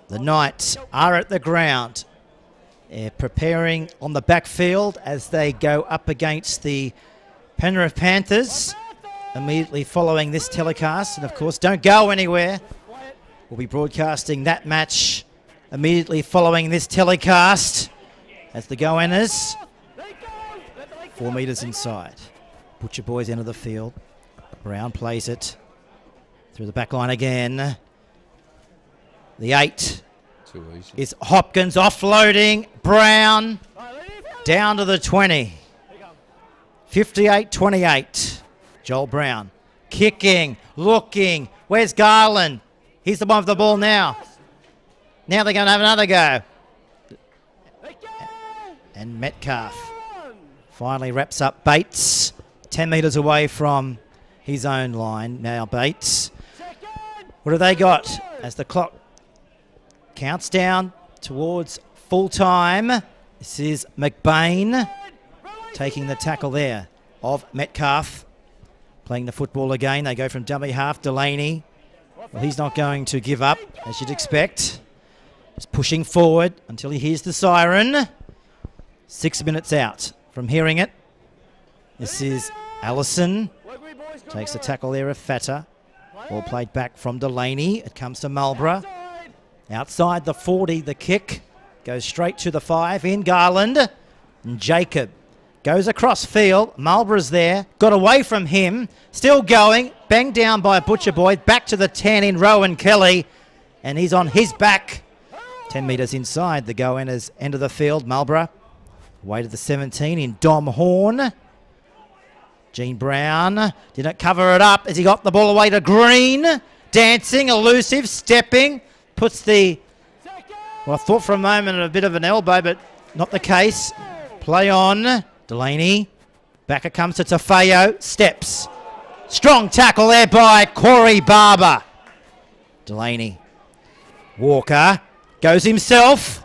The Knights are at the ground. They're preparing on the backfield as they go up against the Penrith Panthers immediately following this telecast. And of course, don't go anywhere. We'll be broadcasting that match immediately following this telecast as the Goannas 4 metres inside. Butcher Boys enter the field. Brown plays it through the back line again. The 8 Too easy. is Hopkins offloading. Brown down to the 20. 58-28. Joel Brown kicking, looking. Where's Garland? He's the one with the ball now. Now they're going to have another go. And Metcalf finally wraps up Bates. 10 metres away from his own line now, Bates. What have they got as the clock counts down towards full time? This is McBain taking the tackle there of Metcalf. Playing the football again. They go from dummy half. Delaney. Well, he's not going to give up, as you'd expect. Just pushing forward until he hears the siren. 6 minutes out from hearing it. This is Allison. Takes the tackle there of Fatta. Ball played back from Delaney. It comes to Marlborough. Outside the 40, the kick. Goes straight to the 5 in Garland. And Jacob goes across field. Marlborough's there. Got away from him. Still going. Banged down by Butcher Boy. Back to the 10 in Rowan Kelly. And he's on his back. 10 metres inside. The Goannas enter the field. Marlborough away to the 17 in Dom Horn. Gene Brown didn't cover it up as he got the ball away to Green. Dancing, elusive, stepping. Puts the... Well, I thought for a moment a bit of an elbow, but not the case. Play on. Delaney. Back it comes to Tafeo. Steps. Strong tackle there by Corey Barber. Delaney. Walker. Goes himself.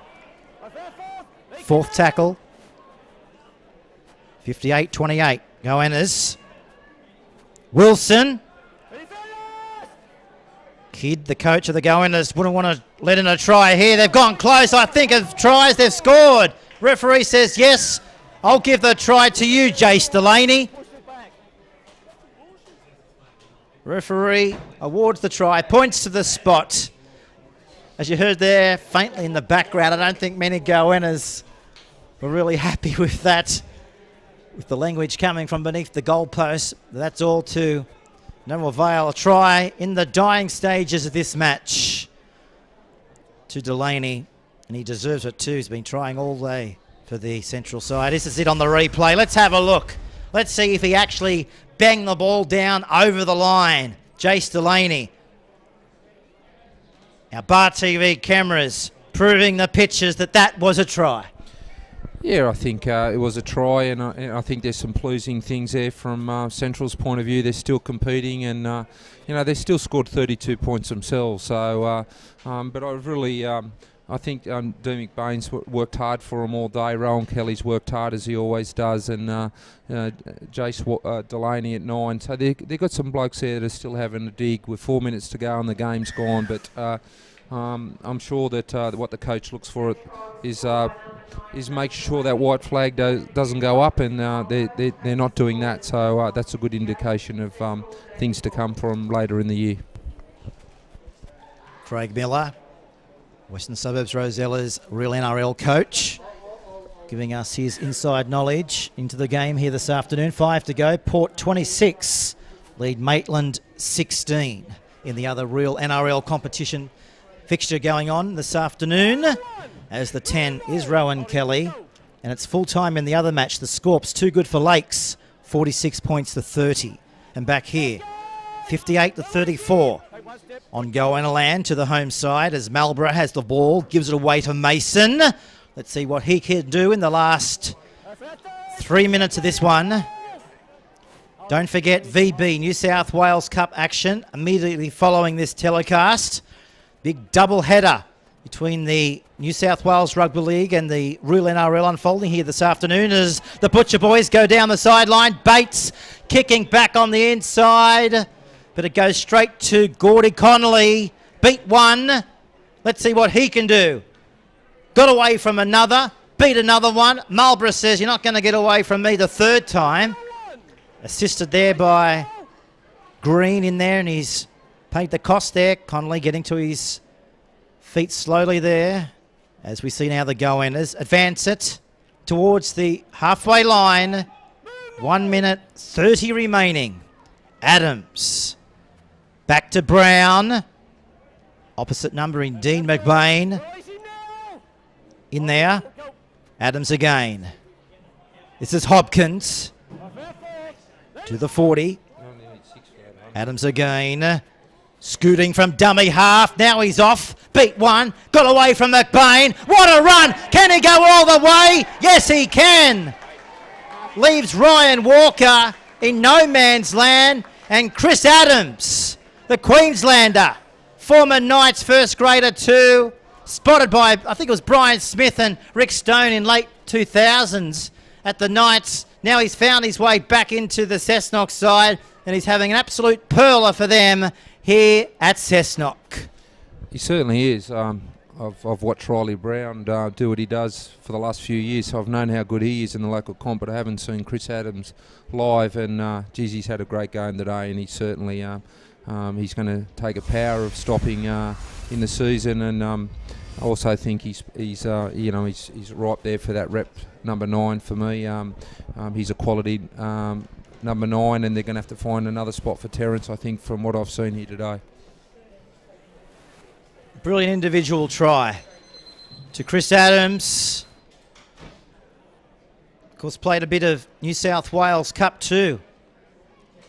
Fourth tackle. 58-28. Goannas Wilson. Kidd, the coach of the Goannas, wouldn't want to let in a try here. They've gone close, I think, of tries. They've scored. Referee says, yes, I'll give the try to you, Jace Delaney. Referee awards the try, points to the spot. As you heard there, faintly in the background, I don't think many Goannas were really happy with that, with the language coming from beneath the goalpost. That's all to no avail. A try in the dying stages of this match to Delaney, and he deserves it too. He's been trying all day for the Central side. This is it on the replay. Let's have a look. Let's see if he actually banged the ball down over the line. Jace Delaney. Our Bar TV cameras proving the pictures that was a try. Yeah, I think it was a try, and I think there's some pleasing things there from Central's point of view. They're still competing, and you know, they still scored 32 points themselves. So, but I really, I think Dean McBain's worked hard for them all day. Rowan Kelly's worked hard as he always does, and Jace Delaney at 9. So they've got some blokes there that are still having a dig with 4 minutes to go and the game's gone. But I'm sure that what the coach looks for is make sure that white flag doesn't go up, and they're not doing that. So that's a good indication of things to come from later in the year. Craig Miller, Western Suburbs Rosella's real NRL coach, giving us his inside knowledge into the game here this afternoon. 5 to go. Port 26 lead Maitland 16 in the other real NRL competition fixture going on this afternoon, as the 10 is Rowan Kelly, and it's full time in the other match. The Scorps too good for Lakes, 46 points to 30, and back here 58 to 34 on Goanna land to the home side as Marlborough has the ball, gives it away to Mason. Let's see what he can do in the last 3 minutes of this one. Don't forget VB New South Wales Cup action immediately following this telecast. Big double header between the New South Wales Rugby League and the real NRL unfolding here this afternoon as the Butcher boys go down the sideline. Bates kicking back on the inside, but it goes straight to Gordy Connolly. Beat one. Let's see what he can do. Got away from another, beat another one. Marlborough says, you're not going to get away from me the third time. Assisted there by Green in there, and he's paid the cost there. Connolly getting to his feet slowly there, as we see now the Goannas advance it towards the halfway line. 1 minute 30 remaining. Adams back to Brown. Opposite number in Dean McBain. In there. Adams again. This is Hopkins to the 40. Adams again. Scooting from dummy half. Now he's off. Beat one. Got away from McBain. What a run. Can he go all the way? Yes, he can. Leaves Ryan Walker in no man's land. And Chris Adams, the Queenslander, former Knights first grader too, spotted by, I think it was Brian Smith and Rick Stone in late 2000s at the Knights. Now he's found his way back into the Cessnock side, and he's having an absolute perler for them here at Cessnock. He certainly is. I've watched Riley Brown do what he does for the last few years, so I've known how good he is in the local comp, but I haven't seen Chris Adams live, and geez, he's had a great game today, and he certainly he's going to take a power of stopping in the season, and I also think he's right there for that rep number 9 for me. He's a quality number 9, and they're going to have to find another spot for Terrence, I think, from what I've seen here today. Brilliant individual try to Chris Adams. Of course, played a bit of New South Wales Cup too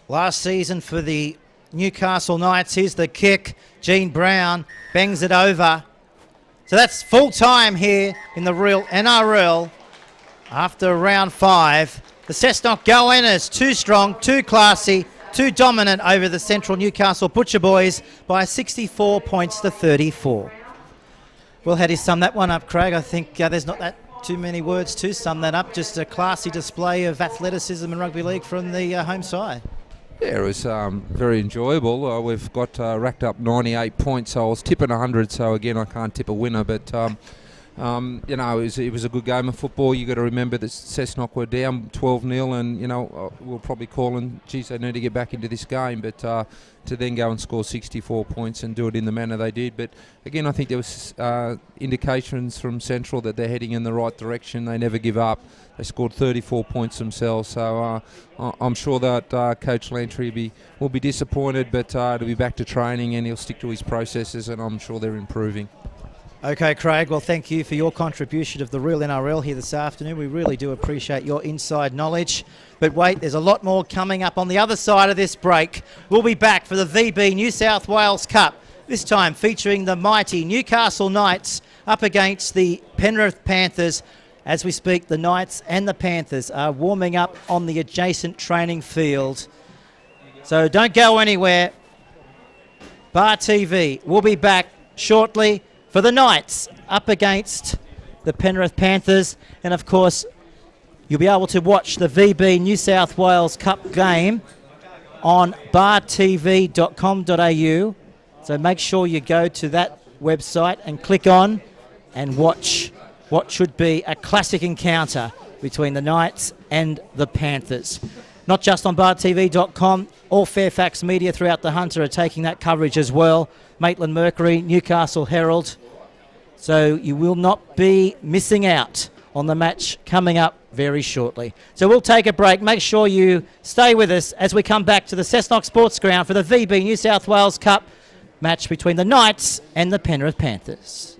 last season for the Newcastle Knights. Here's the kick. Gene Brown bangs it over. So that's full time here in the real NRL after round 5. The Cessnock Goannas, too strong, too classy, too dominant over the Central Newcastle Butcher boys by 64 points to 34. Well, how do you sum that one up, Craig? I think there's not that too many words to sum that up. Just a classy display of athleticism in rugby league from the home side. Yeah, it was very enjoyable. We've got racked up 98 points, so I was tipping 100, so again I can't tip a winner, but you know, it was a good game of football. You got to remember that Cessnock were down 12-0, and you know we'll probably call and geez, they need to get back into this game. But to then go and score 64 points and do it in the manner they did. But again, I think there was indications from Central that they're heading in the right direction. They never give up. They scored 34 points themselves. So I'm sure that Coach Lantry will be disappointed, but to be back to training, and he'll stick to his processes, and I'm sure they're improving. Okay, Craig, well, thank you for your contribution of the real NRL here this afternoon. We really do appreciate your inside knowledge. But wait, there's a lot more coming up on the other side of this break. We'll be back for the VB New South Wales Cup, this time featuring the mighty Newcastle Knights up against the Penrith Panthers. As we speak, the Knights and the Panthers are warming up on the adjacent training field. So don't go anywhere. Bar TV will be back shortly for the Knights up against the Penrith Panthers. And of course, you'll be able to watch the VB New South Wales Cup game on bartv.com.au. So make sure you go to that website and click on and watch what should be a classic encounter between the Knights and the Panthers. Not just on bartv.com, all Fairfax media throughout the Hunter are taking that coverage as well. Maitland Mercury, Newcastle Herald. So you will not be missing out on the match coming up very shortly. So we'll take a break. Make sure you stay with us as we come back to the Cessnock Sports Ground for the VB New South Wales Cup match between the Knights and the Penrith Panthers.